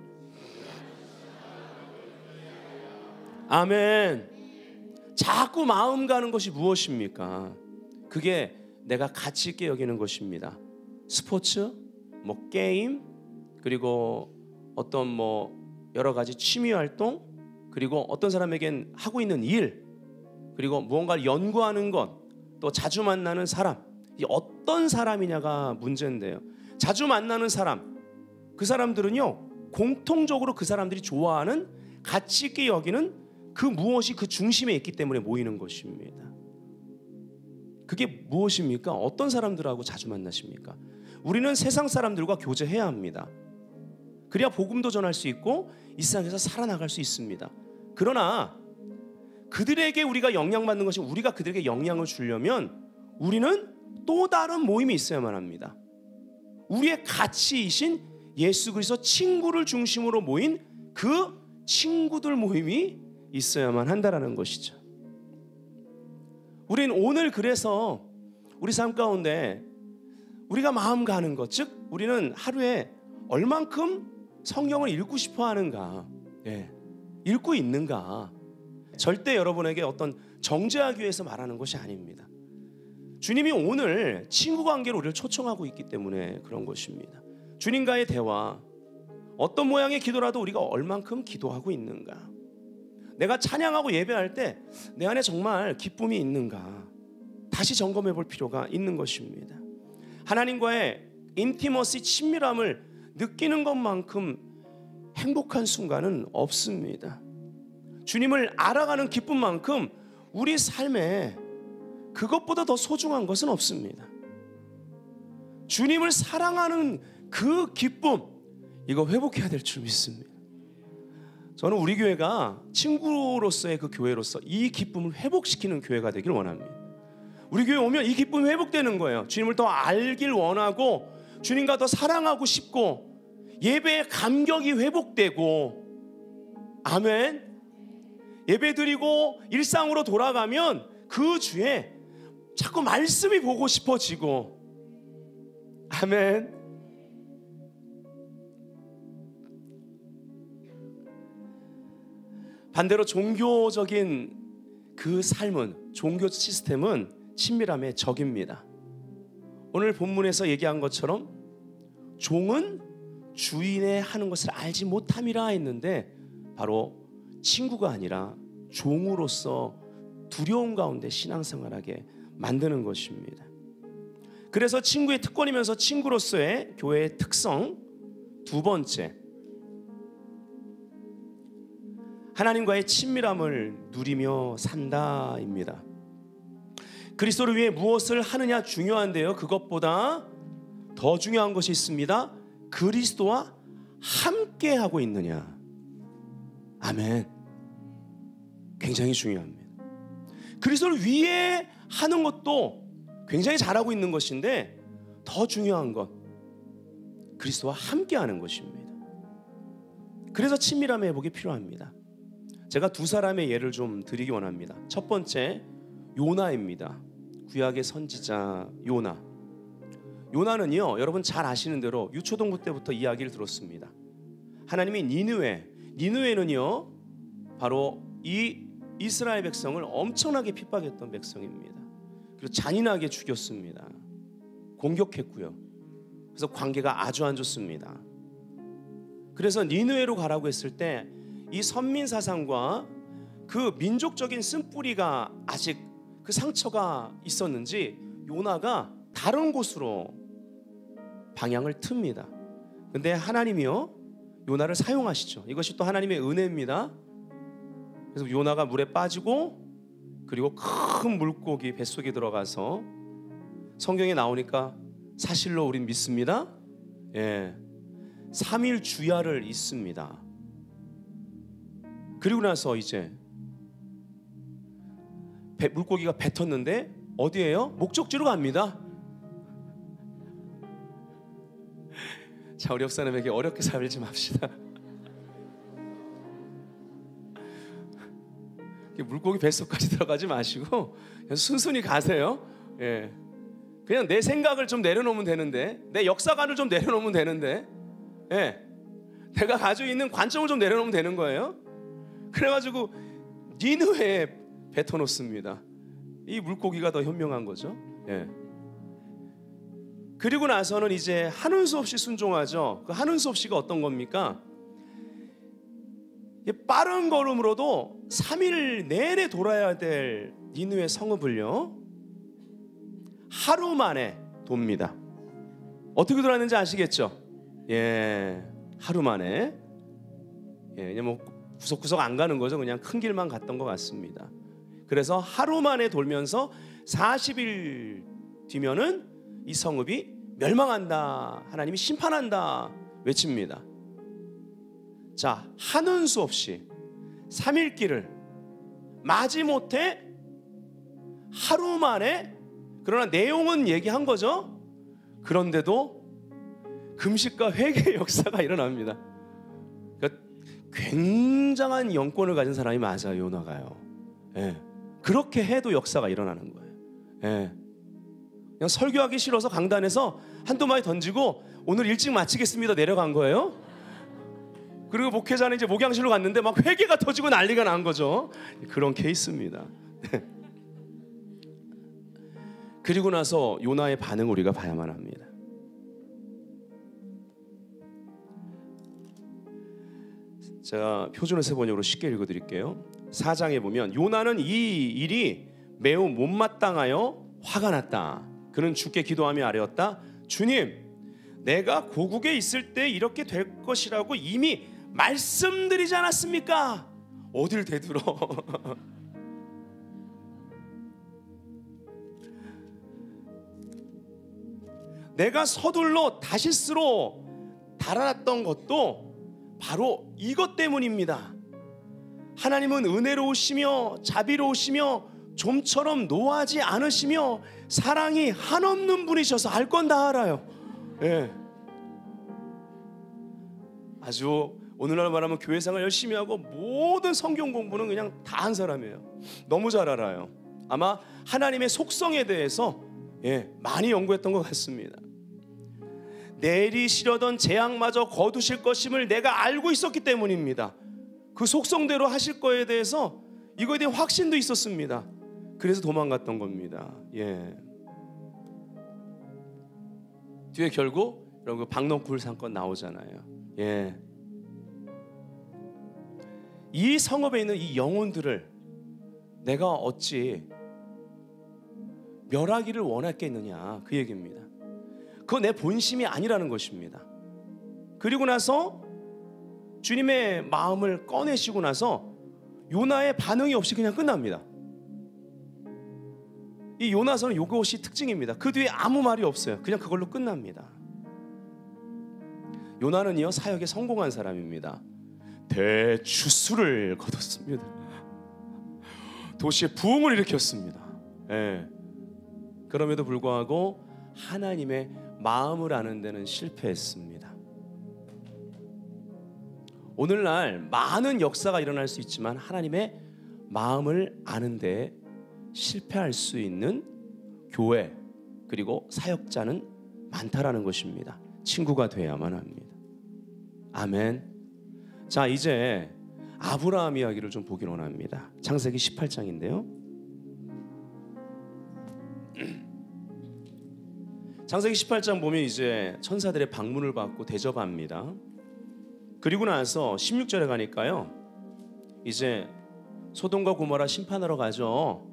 아멘. 자꾸 마음 가는 것이 무엇입니까? 그게 내가 가치 있게 여기는 것입니다. 스포츠, 뭐 게임, 그리고 어떤 뭐 여러 가지 취미 활동, 그리고 어떤 사람에겐 하고 있는 일, 그리고 무언가를 연구하는 것, 또 자주 만나는 사람. 이 어떤 사람이냐가 문제인데요. 자주 만나는 사람, 그 사람들은요 공통적으로 그 사람들이 좋아하는 가치 있게 여기는 그 무엇이 그 중심에 있기 때문에 모이는 것입니다. 그게 무엇입니까? 어떤 사람들하고 자주 만나십니까? 우리는 세상 사람들과 교제해야 합니다. 그래야 복음도 전할 수 있고 이 세상에서 살아나갈 수 있습니다. 그러나 그들에게 우리가 영향받는 것이, 우리가 그들에게 영향을 주려면 우리는 또 다른 모임이 있어야만 합니다. 우리의 가치이신 예수 그리스도 친구를 중심으로 모인 그 친구들 모임이 있어야만 한다라는 것이죠. 우리는 오늘 그래서 우리 삶 가운데 우리가 마음 가는 것, 즉 우리는 하루에 얼만큼 성경을 읽고 싶어 하는가, 읽고 있는가, 절대 여러분에게 어떤 정죄하기 위해서 말하는 것이 아닙니다. 주님이 오늘 친구 관계로 우리를 초청하고 있기 때문에 그런 것입니다. 주님과의 대화, 어떤 모양의 기도라도 우리가 얼만큼 기도하고 있는가, 내가 찬양하고 예배할 때 내 안에 정말 기쁨이 있는가, 다시 점검해 볼 필요가 있는 것입니다. 하나님과의 인티머시, 친밀함을 느끼는 것만큼 행복한 순간은 없습니다. 주님을 알아가는 기쁨만큼 우리 삶에 그것보다 더 소중한 것은 없습니다. 주님을 사랑하는 그 기쁨, 이거 회복해야 될 줄 믿습니다. 저는 우리 교회가 친구로서의 그 교회로서 이 기쁨을 회복시키는 교회가 되길 원합니다. 우리 교회 오면 이 기쁨이 회복되는 거예요. 주님을 더 알길 원하고, 주님과 더 사랑하고 싶고, 예배의 감격이 회복되고, 아멘. 예배 드리고 일상으로 돌아가면 그 주에 자꾸 말씀이 보고 싶어지고, 아멘. 반대로 종교적인 그 삶은, 종교 시스템은 친밀함의 적입니다. 오늘 본문에서 얘기한 것처럼 종은 주인의 하는 것을 알지 못함이라 했는데, 바로 친구가 아니라 종으로서 두려움 가운데 신앙생활하게 만드는 것입니다. 그래서 친구의 특권이면서 친구로서의 교회의 특성, 두 번째, 하나님과의 친밀함을 누리며 산다입니다. 그리스도를 위해 무엇을 하느냐 중요한데요, 그것보다 더 중요한 것이 있습니다. 그리스도와 함께 하고 있느냐. 아멘. 굉장히 중요합니다. 그리스도를 위해 하는 것도 굉장히 잘하고 있는 것인데, 더 중요한 건 그리스도와 함께 하는 것입니다. 그래서 친밀함의 회복이 필요합니다. 제가 두 사람의 예를 좀 드리기 원합니다. 첫 번째, 요나입니다. 구약의 선지자 요나. 요나는요, 여러분 잘 아시는 대로 유초동부 때부터 이야기를 들었습니다. 하나님이 니느웨는요 바로 이 이스라엘 백성을 엄청나게 핍박했던 백성입니다. 그리고 잔인하게 죽였습니다. 공격했고요. 그래서 관계가 아주 안 좋습니다. 그래서 니느웨로 가라고 했을 때 이 선민 사상과 그 민족적인 쓴뿌리가 아직 그 상처가 있었는지 요나가 다른 곳으로 방향을 틉니다. 근데 하나님이요 요나를 사용하시죠. 이것이 또 하나님의 은혜입니다. 그래서 요나가 물에 빠지고, 그리고 큰 물고기 뱃속에 들어가서, 성경에 나오니까 사실로 우린 믿습니다. 3일 주야를 있습니다. 그리고 나서 이제 물고기가 뱉었는데 어디예요? 목적지로 갑니다. 자, 우리 옆사람에게 어렵게 살지 맙시다. 물고기 뱃속까지 들어가지 마시고 그냥 순순히 가세요. 그냥 내 생각을 좀 내려놓으면 되는데, 내 역사관을 좀 내려놓으면 되는데, 내가 가지고 있는 관점을 좀 내려놓으면 되는 거예요. 그래가지고 니느웨에 뱉어놓습니다. 이 물고기가 더 현명한 거죠. 그리고 나서는 이제 하는 수 없이 순종하죠. 그 하는 수 없이가 어떤 겁니까? 빠른 걸음으로도 3일 내내 돌아야 될 니느웨 성읍을요 하루 만에 돕니다. 어떻게 돌았는지 아시겠죠? 하루 만에. 그냥 뭐 구석구석 안 가는 거죠. 그냥 큰 길만 갔던 것 같습니다. 그래서 하루 만에 돌면서 40일 뒤면은 이 성읍이 멸망한다, 하나님이 심판한다 외칩니다. 자, 하는 수 없이 3일 길을 마지못해 하루 만에, 그러나 내용은 얘기한 거죠. 그런데도 금식과 회개의 역사가 일어납니다. 그러니까 굉장한 영권을 가진 사람이 맞아요, 요나가요. 그렇게 해도 역사가 일어나는 거예요. 그냥 설교하기 싫어서 강단에서 한두 마디 던지고 오늘 일찍 마치겠습니다 내려간 거예요. 그리고 목회자는 이제 목양실로 갔는데 막 회개가 터지고 난리가 난 거죠. 그런 케이스입니다. 그리고 나서 요나의 반응을 우리가 봐야만 합니다. 제가 표준어 세번역으로 쉽게 읽어드릴게요. 4장에 보면 요나는 이 일이 매우 못마땅하여 화가 났다. 그는 주께 기도하며 아뢰었다. 주님, 내가 고국에 있을 때 이렇게 될 것이라고 이미 말씀드리지 않았습니까? 어딜 대들어. 내가 서둘러 다시스로 달아났던 것도 바로 이것 때문입니다. 하나님은 은혜로우시며 자비로우시며 좀처럼 노하지 않으시며 사랑이 한없는 분이셔서 알 건 다 알아요. 아주 오늘날 말하면 교회생활 열심히 하고 모든 성경 공부는 그냥 다 한 사람이에요. 너무 잘 알아요. 아마 하나님의 속성에 대해서 많이 연구했던 것 같습니다. 내리시려던 재앙마저 거두실 것임을 내가 알고 있었기 때문입니다. 그 속성대로 하실 거에 대해서 이거에 대한 확신도 있었습니다. 그래서 도망갔던 겁니다. 뒤에 결국 여러분 박농쿨 사건 나오잖아요. 이 성읍에 있는 이 영혼들을 내가 어찌 멸하기를 원했겠느냐, 그 얘기입니다. 그건 내 본심이 아니라는 것입니다. 그리고 나서 주님의 마음을 꺼내시고 나서 요나의 반응이 없이 그냥 끝납니다. 이 요나서는 이것이 특징입니다. 그 뒤에 아무 말이 없어요. 그냥 그걸로 끝납니다. 요나는요 사역에 성공한 사람입니다. 대추수를 거뒀습니다. 도시에 부흥을 일으켰습니다. 예. 그럼에도 불구하고 하나님의 마음을 아는 데는 실패했습니다. 오늘날 많은 역사가 일어날 수 있지만 하나님의 마음을 아는 데 실패할 수 있는 교회 그리고 사역자는 많다라는 것입니다. 친구가 돼야만 합니다. 아멘. 자, 이제 아브라함 이야기를 좀 보기로 합니다. 창세기 18장인데요. 창세기 18장 보면 이제 천사들의 방문을 받고 대접합니다. 그리고 나서 16절에 가니까요, 이제 소돔과 고모라 심판하러 가죠.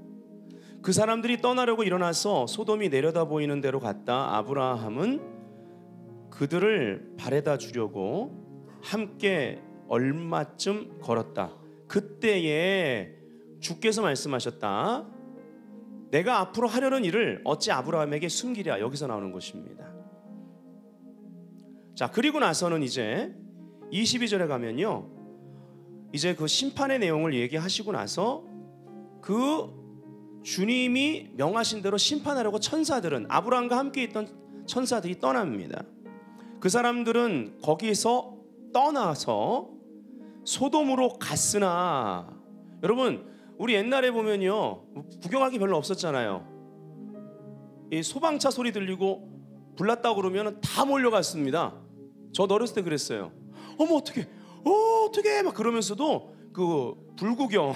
그 사람들이 떠나려고 일어나서 소돔이 내려다 보이는 데로 갔다. 아브라함은 그들을 바래다 주려고 함께 얼마쯤 걸었다. 그때에 주께서 말씀하셨다. 내가 앞으로 하려는 일을 어찌 아브라함에게 숨기랴. 여기서 나오는 것입니다. 자, 그리고 나서는 이제 22절에 가면요, 이제 그 심판의 내용을 얘기하시고 나서 그 주님이 명하신 대로 심판하려고 천사들은, 아브라함과 함께 있던 천사들이 떠납니다. 그 사람들은 거기에서 떠나서 소돔으로 갔으나, 여러분 우리 옛날에 보면요 구경하기 별로 없었잖아요. 이 소방차 소리 들리고 불났다고 그러면 다 몰려갔습니다. 저 어렸을 때 그랬어요. 어머 어떡해 어떡해 막 그러면서도 그 불구경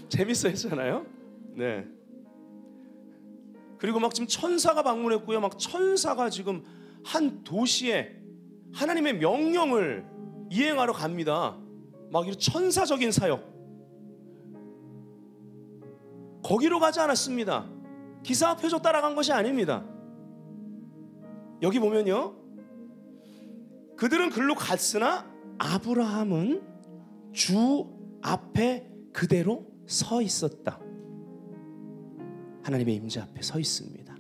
재밌어 했잖아요. 네. 그리고 막 지금 천사가 방문했고요, 막 천사가 지금 한 도시에 하나님의 명령을 이행하러 갑니다. 막 이런 천사적인 사역. 거기로 가지 않았습니다. 기사 표적 따라간 것이 아닙니다. 여기 보면요, 그들은 글로 갔으나 아브라함은 주 앞에 그대로 서 있었다. 하나님의 임재 앞에 서 있습니다.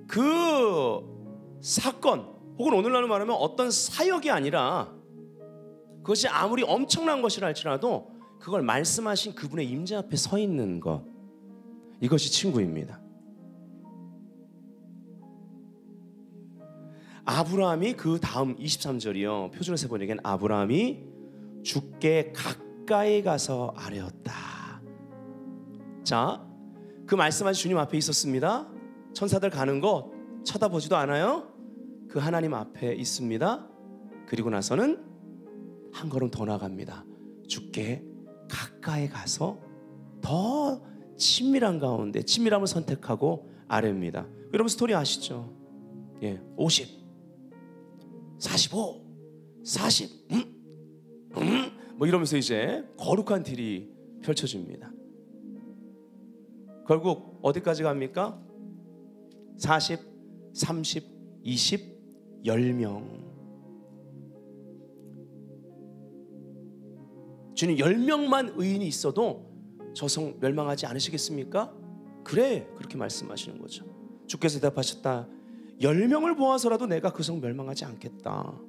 그 사건 혹은 오늘날로 말하면 어떤 사역이 아니라, 그것이 아무리 엄청난 것이라 할지라도 그걸 말씀하신 그분의 임재 앞에 서 있는 것, 이것이 친구입니다. 아브라함이 그 다음 23절이요, 표준어에서 보니까 아브라함이 주께 가까이 가서 아뢰었다. 자, 그 말씀하신 주님 앞에 있었습니다. 천사들 가는 것 쳐다보지도 않아요. 그 하나님 앞에 있습니다. 그리고 나서는 한 걸음 더 나갑니다. 주께 가까이 가서 더 친밀한 가운데 친밀함을 선택하고 아뢰입니다. 여러분 스토리 아시죠? 예, 50, 45, 40, 뭐 이러면서 이제 거룩한 딜이 펼쳐집니다. 결국 어디까지 갑니까? 40, 30, 20, 10명. 주님, 10명만 의인이 있어도 저 성 멸망하지 않으시겠습니까? 그래, 그렇게 말씀하시는 거죠. 주께서 대답하셨다. 10명을 모아서라도 내가 그 성 멸망하지 않겠다.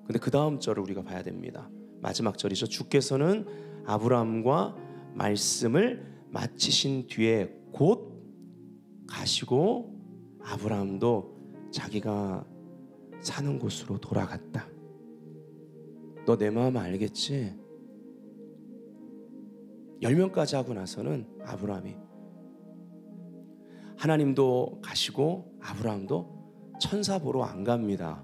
근데 그 다음 절을 우리가 봐야 됩니다. 마지막 절이죠. 주께서는 아브라함과 말씀을 마치신 뒤에 곧 가시고 아브라함도 자기가 사는 곳으로 돌아갔다. 너 내 마음 알겠지? 10명까지 하고 나서는 아브라함이, 하나님도 가시고 아브라함도 천사 보러 안 갑니다.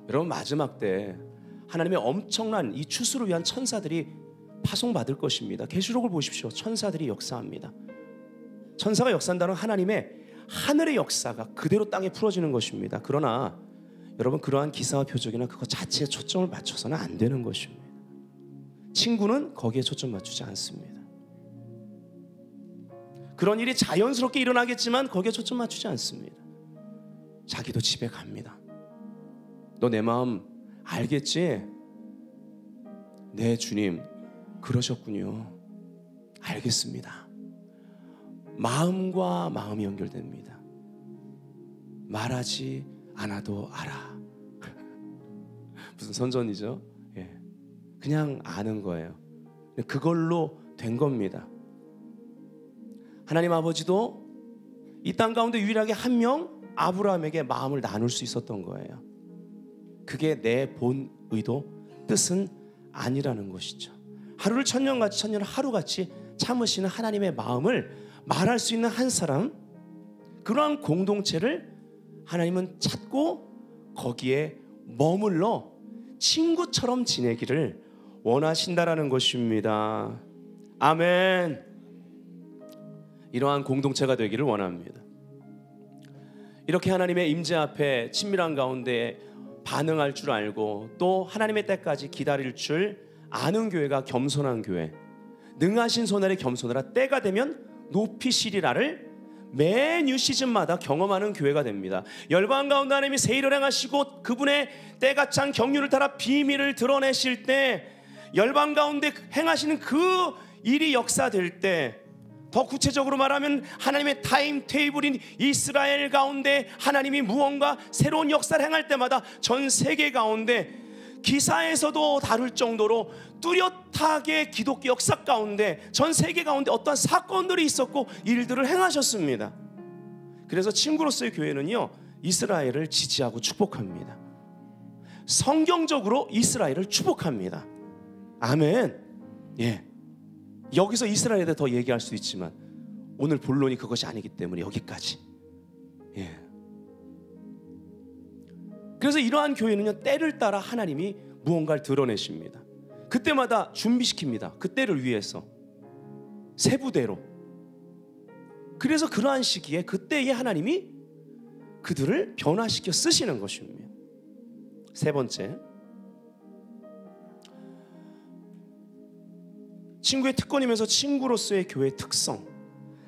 여러분 마지막 때 하나님의 엄청난 이 추수를 위한 천사들이 파송받을 것입니다. 계시록을 보십시오. 천사들이 역사합니다. 천사가 역사한다는 하나님의 하늘의 역사가 그대로 땅에 풀어지는 것입니다. 그러나 여러분 그러한 기사와 표적이나 그것 자체에 초점을 맞춰서는 안 되는 것입니다. 친구는 거기에 초점 맞추지 않습니다. 그런 일이 자연스럽게 일어나겠지만 거기에 초점 맞추지 않습니다. 자기도 집에 갑니다. 너 내 마음 알겠지? 네 주님, 그러셨군요. 알겠습니다. 마음과 마음이 연결됩니다. 말하지 않아도 알아. 무슨 선전이죠? 예. 그냥 아는 거예요. 그걸로 된 겁니다. 하나님 아버지도 이 땅 가운데 유일하게 한 명 아브라함에게 마음을 나눌 수 있었던 거예요. 그게 내 본 의도, 뜻은 아니라는 것이죠. 하루를 천년같이, 천년을 하루같이 참으시는 하나님의 마음을 말할 수 있는 한 사람, 그러한 공동체를 하나님은 찾고 거기에 머물러 친구처럼 지내기를 원하신다라는 것입니다. 아멘. 이러한 공동체가 되기를 원합니다. 이렇게 하나님의 임재 앞에 친밀한 가운데 반응할 줄 알고 또 하나님의 때까지 기다릴 줄 아는 교회가 겸손한 교회, 능하신 손아래 겸손하라, 때가 되면 높이시리라를 매 뉴 시즌마다 경험하는 교회가 됩니다. 열방 가운데 하나님이 새 일을 행하시고 그분의 때가 찬 경륜을 따라 비밀을 드러내실 때, 열방 가운데 행하시는 그 일이 역사될 때, 더 구체적으로 말하면 하나님의 타임 테이블인 이스라엘 가운데 하나님이 무언가 새로운 역사를 행할 때마다 전 세계 가운데 기사에서도 다룰 정도로 뚜렷하게 기독교 역사 가운데 전 세계 가운데 어떠한 사건들이 있었고 일들을 행하셨습니다. 그래서 친구로서의 교회는요, 이스라엘을 지지하고 축복합니다. 성경적으로 이스라엘을 축복합니다. 아멘. 예. 여기서 이스라엘에 대해 더 얘기할 수 있지만 오늘 본론이 그것이 아니기 때문에 여기까지. 예. 그래서 이러한 교회는요, 때를 따라 하나님이 무언가를 드러내십니다. 그때마다 준비시킵니다. 그 때를 위해서 세부대로. 그래서 그러한 시기에 그때에 하나님이 그들을 변화시켜 쓰시는 것입니다. 세 번째, 친구의 특권이면서 친구로서의 교회의 특성,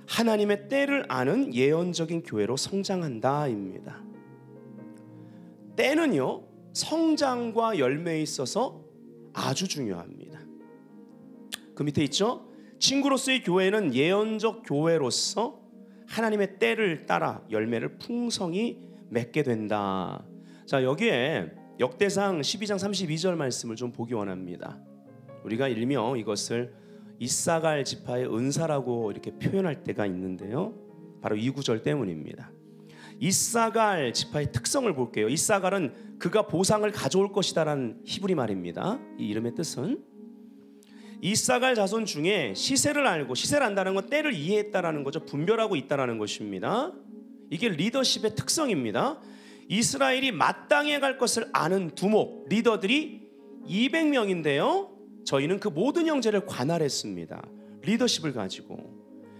하나님의 때를 아는 예언적인 교회로 성장한다입니다. 때는요, 성장과 열매에 있어서 아주 중요합니다. 그 밑에 있죠? 친구로서의 교회는 예언적 교회로서 하나님의 때를 따라 열매를 풍성히 맺게 된다. 자, 여기에 역대상 12장 32절 말씀을 좀 보기 원합니다. 우리가 일명 이것을 이사갈 지파의 은사라고 이렇게 표현할 때가 있는데요, 바로 이 구절 때문입니다. 이사갈 지파의 특성을 볼게요. 이사갈은 그가 보상을 가져올 것이다라는 히브리 말입니다. 이 이름의 뜻은 이사갈 자손 중에 시세를 알고, 시세를 안다는 건 때를 이해했다라는 거죠. 분별하고 있다라는 것입니다. 이게 리더십의 특성입니다. 이스라엘이 마땅히 갈 것을 아는 두목 리더들이 200명인데요 저희는 그 모든 형제를 관할했습니다. 리더십을 가지고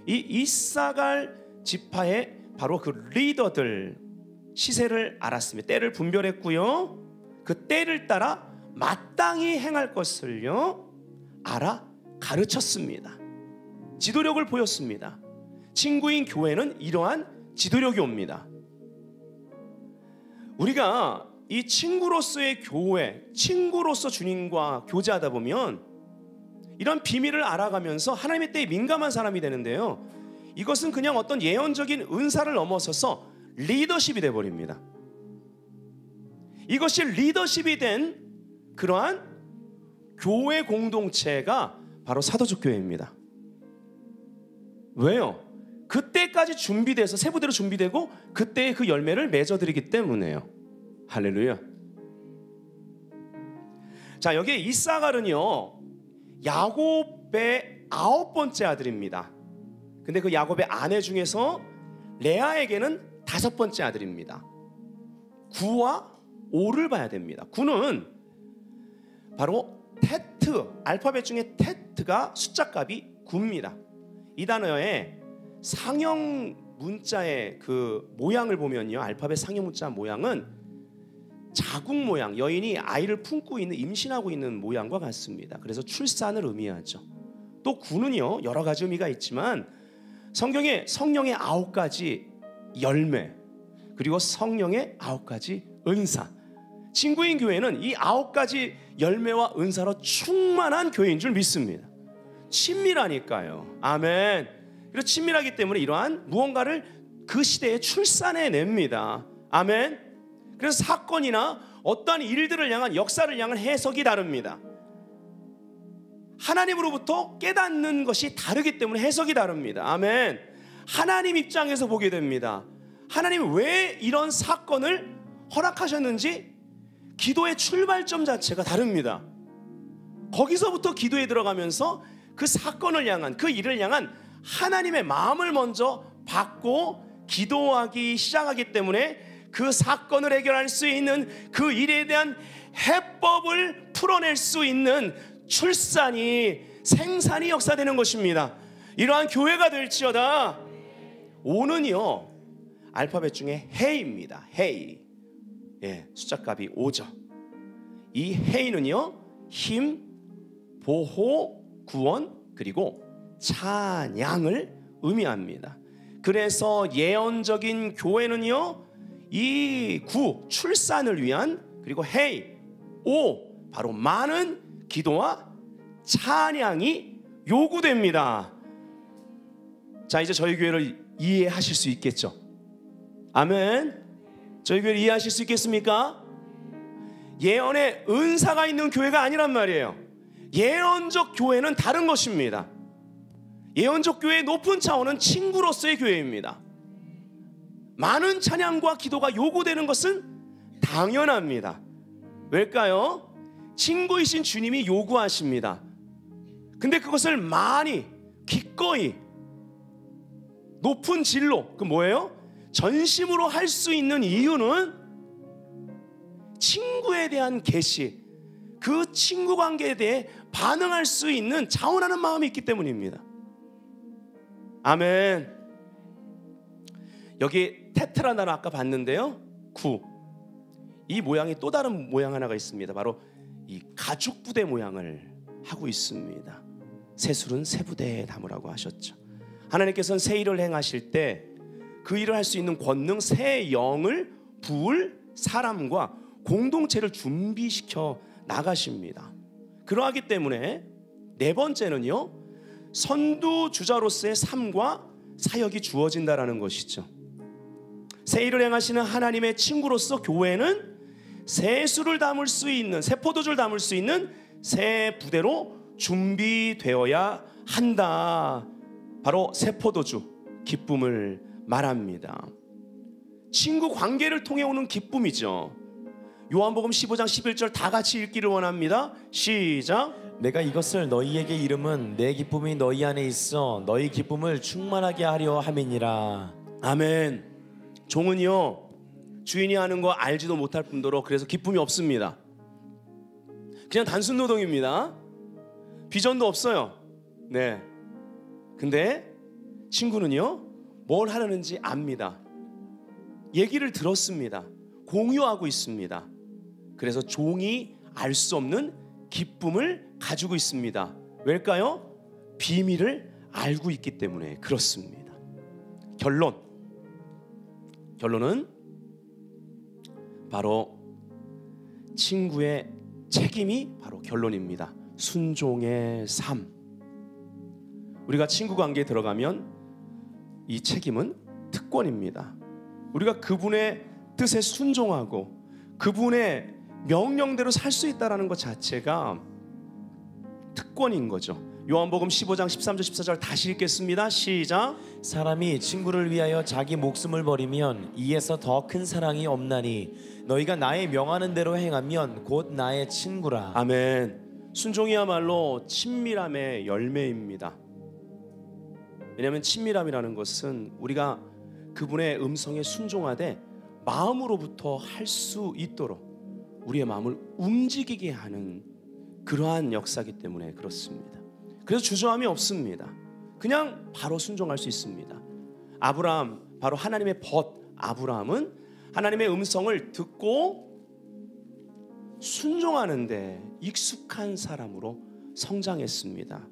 이 이사갈 지파의 바로 그 리더들 시세를 알았습니다. 때를 분별했고요, 그 때를 따라 마땅히 행할 것을요 알아 가르쳤습니다. 지도력을 보였습니다. 친구인 교회는 이러한 지도력이 옵니다. 우리가 이 친구로서의 교회, 친구로서 주님과 교제하다 보면 이런 비밀을 알아가면서 하나님의 때에 민감한 사람이 되는데요, 이것은 그냥 어떤 예언적인 은사를 넘어서서 리더십이 되어버립니다. 이것이 리더십이 된 그러한 교회 공동체가 바로 사도적 교회입니다. 왜요? 그때까지 준비돼서 세부대로 준비되고 그때의 그 열매를 맺어드리기 때문에요. 할렐루야. 자, 여기에 이사갈은요 야곱의 9번째 아들입니다. 근데 그 야곱의 아내 중에서 레아에게는 5번째 아들입니다. 9와 5를 봐야 됩니다. 9는 바로 테트, 알파벳 중에 테트가 숫자값이 9입니다. 이 단어의 상형 문자의 그 모양을 보면요, 알파벳 상형 문자 모양은 자궁 모양, 여인이 아이를 품고 있는, 임신하고 있는 모양과 같습니다. 그래서 출산을 의미하죠. 또 9는요 여러 가지 의미가 있지만 성경에 성령의 9가지 열매, 그리고 성령의 9가지 은사, 친구인 교회는 이 9가지 열매와 은사로 충만한 교회인 줄 믿습니다. 친밀하니까요. 아멘. 그리고 친밀하기 때문에 이러한 무언가를 그 시대에 출산해냅니다. 아멘. 그래서 사건이나 어떠한 일들을 향한, 역사를 향한 해석이 다릅니다. 하나님으로부터 깨닫는 것이 다르기 때문에 해석이 다릅니다. 아멘. 하나님 입장에서 보게 됩니다. 하나님이 왜 이런 사건을 허락하셨는지 기도의 출발점 자체가 다릅니다. 거기서부터 기도에 들어가면서 그 사건을 향한, 그 일을 향한 하나님의 마음을 먼저 받고 기도하기 시작하기 때문에 그 사건을 해결할 수 있는, 그 일에 대한 해법을 풀어낼 수 있는 출산이, 생산이 역사되는 것입니다. 이러한 교회가 될지어다. 오는요, 알파벳 중에 해입니다. 해. 예, 숫자값이 5죠. 이 해는요, 힘, 보호, 구원, 그리고 찬양을 의미합니다. 그래서 예언적인 교회는요, 이 출산을 위한, 그리고 해, 바로 많은 기도와 찬양이 요구됩니다. 자, 이제 저희 교회를 이해하실 수 있겠죠? 아멘. 저희 교회를 이해하실 수 있겠습니까? 예언의 은사가 있는 교회가 아니란 말이에요. 예언적 교회는 다른 것입니다. 예언적 교회의 높은 차원은 친구로서의 교회입니다. 많은 찬양과 기도가 요구되는 것은 당연합니다. 왜일까요? 친구이신 주님이 요구하십니다. 근데 그것을 많이, 기꺼이, 높은 진로, 그 뭐예요? 전심으로 할 수 있는 이유는 친구에 대한 계시, 그 친구 관계에 대해 반응할 수 있는 자원하는 마음이 있기 때문입니다. 아멘. 여기 테트라나를 아까 봤는데요, 9. 이 모양이 또 다른 모양 하나가 있습니다. 바로 이 가죽 부대 모양을 하고 있습니다. 새술은 새 부대에 담으라고 하셨죠. 하나님께서는 새 일을 행하실 때 그 일을 할 수 있는 권능, 새 영을 부을 사람과 공동체를 준비시켜 나가십니다. 그러하기 때문에 네 번째는요, 선두주자로서의 삶과 사역이 주어진다라는 것이죠. 새 일을 행하시는 하나님의 친구로서 교회는 새술을 담을 수 있는, 새 포도주를 담을 수 있는 새 부대로 준비되어야 한다. 바로 새 포도주, 기쁨을 말합니다. 친구 관계를 통해 오는 기쁨이죠. 요한복음 15장 11절 다 같이 읽기를 원합니다. 시작.
내가 이것을 너희에게 이름은 내 기쁨이 너희 안에 있어 너희 기쁨을 충만하게 하려 함이니라.
아멘. 종은요, 주인이 하는 거 알지도 못할 뿐더러 그래서 기쁨이 없습니다. 그냥 단순 노동입니다. 비전도 없어요. 네. 근데 친구는요, 뭘 하려는지 압니다. 얘기를 들었습니다. 공유하고 있습니다. 그래서 종이 알 수 없는 기쁨을 가지고 있습니다. 왜일까요? 비밀을 알고 있기 때문에 그렇습니다. 결론은 바로 친구의 책임이 바로 결론입니다. 순종의 삶. 우리가 친구 관계에 들어가면 이 책임은 특권입니다. 우리가 그분의 뜻에 순종하고 그분의 명령대로 살 수 있다는 것 자체가 특권인 거죠. 요한복음 15장 13절 14절 다시 읽겠습니다. 시작.
사람이 친구를 위하여 자기 목숨을 버리면 이에서 더 큰 사랑이 없나니 너희가 나의 명하는 대로 행하면 곧 나의 친구라.
아멘. 순종이야말로 친밀함의 열매입니다. 왜냐하면 친밀함이라는 것은 우리가 그분의 음성에 순종하되 마음으로부터 할 수 있도록 우리의 마음을 움직이게 하는 그러한 역사이기 때문에 그렇습니다. 그래서 주저함이 없습니다. 그냥 바로 순종할 수 있습니다. 아브라함, 바로 하나님의 아브라함은 하나님의 음성을 듣고 순종하는데 익숙한 사람으로 성장했습니다.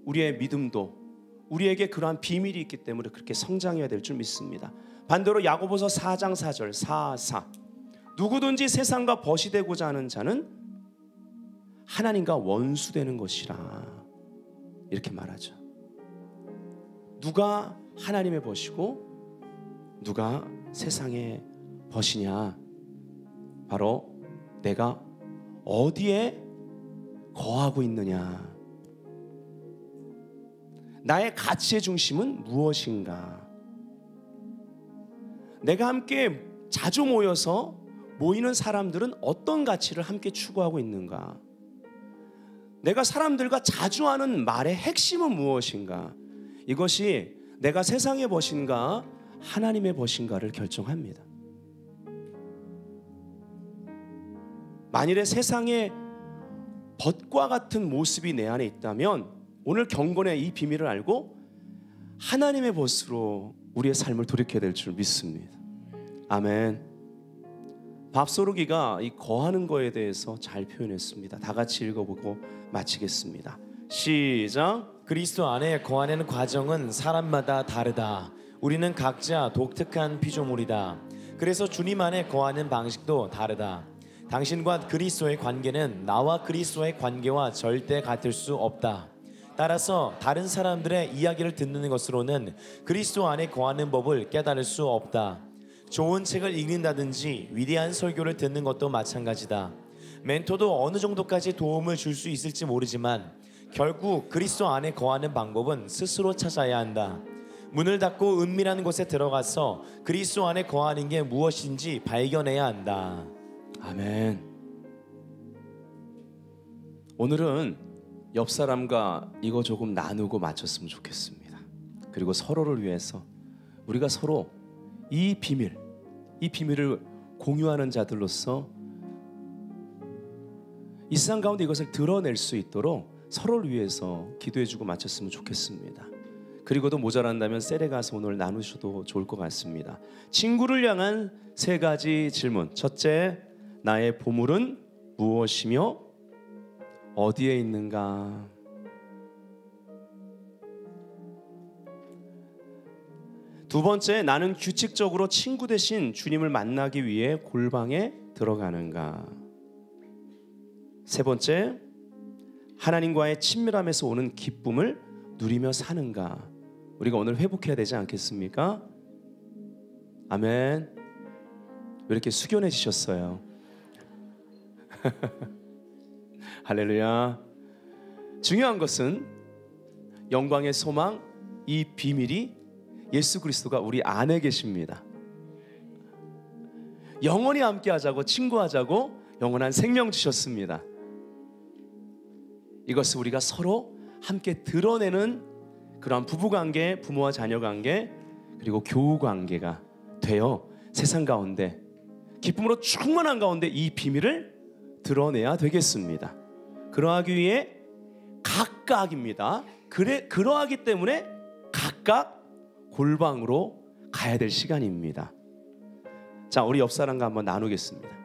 우리의 믿음도 우리에게 그러한 비밀이 있기 때문에 그렇게 성장해야 될 줄 믿습니다. 반대로 야고보서 4장 4절 4 누구든지 세상과 벗이 되고자 하는 자는 하나님과 원수되는 것이라. 이렇게 말하죠. 누가 하나님의 벗이고 누가 세상의 벗이냐? 바로 내가 어디에 거하고 있느냐? 나의 가치의 중심은 무엇인가? 내가 함께 자주 모여서 모이는 사람들은 어떤 가치를 함께 추구하고 있는가? 내가 사람들과 자주 하는 말의 핵심은 무엇인가? 이것이 내가 세상의 벗인가 하나님의 벗인가를 결정합니다. 만일에 세상의 벗과 같은 모습이 내 안에 있다면 오늘 경건의 이 비밀을 알고 하나님의 벗으로 우리의 삶을 돌이켜야 될 줄 믿습니다. 아멘. 밥소르기가 이 거하는 거에 대해서 잘 표현했습니다. 다 같이 읽어보고 마치겠습니다. 시작.
그리스도 안에 거하는 과정은 사람마다 다르다. 우리는 각자 독특한 피조물이다. 그래서 주님 안에 거하는 방식도 다르다. 당신과 그리스도의 관계는 나와 그리스도의 관계와 절대 같을 수 없다. 따라서 다른 사람들의 이야기를 듣는 것으로는 그리스도 안에 거하는 법을 깨달을 수 없다. 좋은 책을 읽는다든지 위대한 설교를 듣는 것도 마찬가지다. 멘토도 어느 정도까지 도움을 줄 수 있을지 모르지만 결국 그리스도 안에 거하는 방법은 스스로 찾아야 한다. 문을 닫고 은밀한 곳에 들어가서 그리스도 안에 거하는 게 무엇인지 발견해야 한다.
아멘. 오늘은 옆 사람과 이거 조금 나누고 마쳤으면 좋겠습니다. 그리고 서로를 위해서 우리가 서로 이 비밀을 공유하는 자들로서 이 세상 가운데 이것을 드러낼 수 있도록 서로를 위해서 기도해주고 마쳤으면 좋겠습니다. 그리고도 모자란다면 셀에 가서 오늘 나누셔도 좋을 것 같습니다. 친구를 향한 3가지 질문. 첫째, 나의 보물은 무엇이며 어디에 있는가? 두 번째, 나는 규칙적으로 친구 대신 주님을 만나기 위해 골방에 들어가는가? 세 번째, 하나님과의 친밀함에서 오는 기쁨을 누리며 사는가? 우리가 오늘 회복해야 되지 않겠습니까? 아멘. 왜 이렇게 숙연해지셨어요? 할렐루야. 중요한 것은 영광의 소망, 이 비밀이 예수 그리스도가 우리 안에 계십니다. 영원히 함께하자고, 친구하자고 영원한 생명 주셨습니다. 이것을 우리가 서로 함께 드러내는 그러한 부부관계, 부모와 자녀관계, 그리고 교우관계가 되어 세상 가운데 기쁨으로 충만한 가운데 이 비밀을 드러내야 되겠습니다. 그러하기 위해 각각입니다. 그러하기 때문에 각각 골방으로 가야 될 시간입니다. 자, 우리 옆 사람과 한번 나누겠습니다.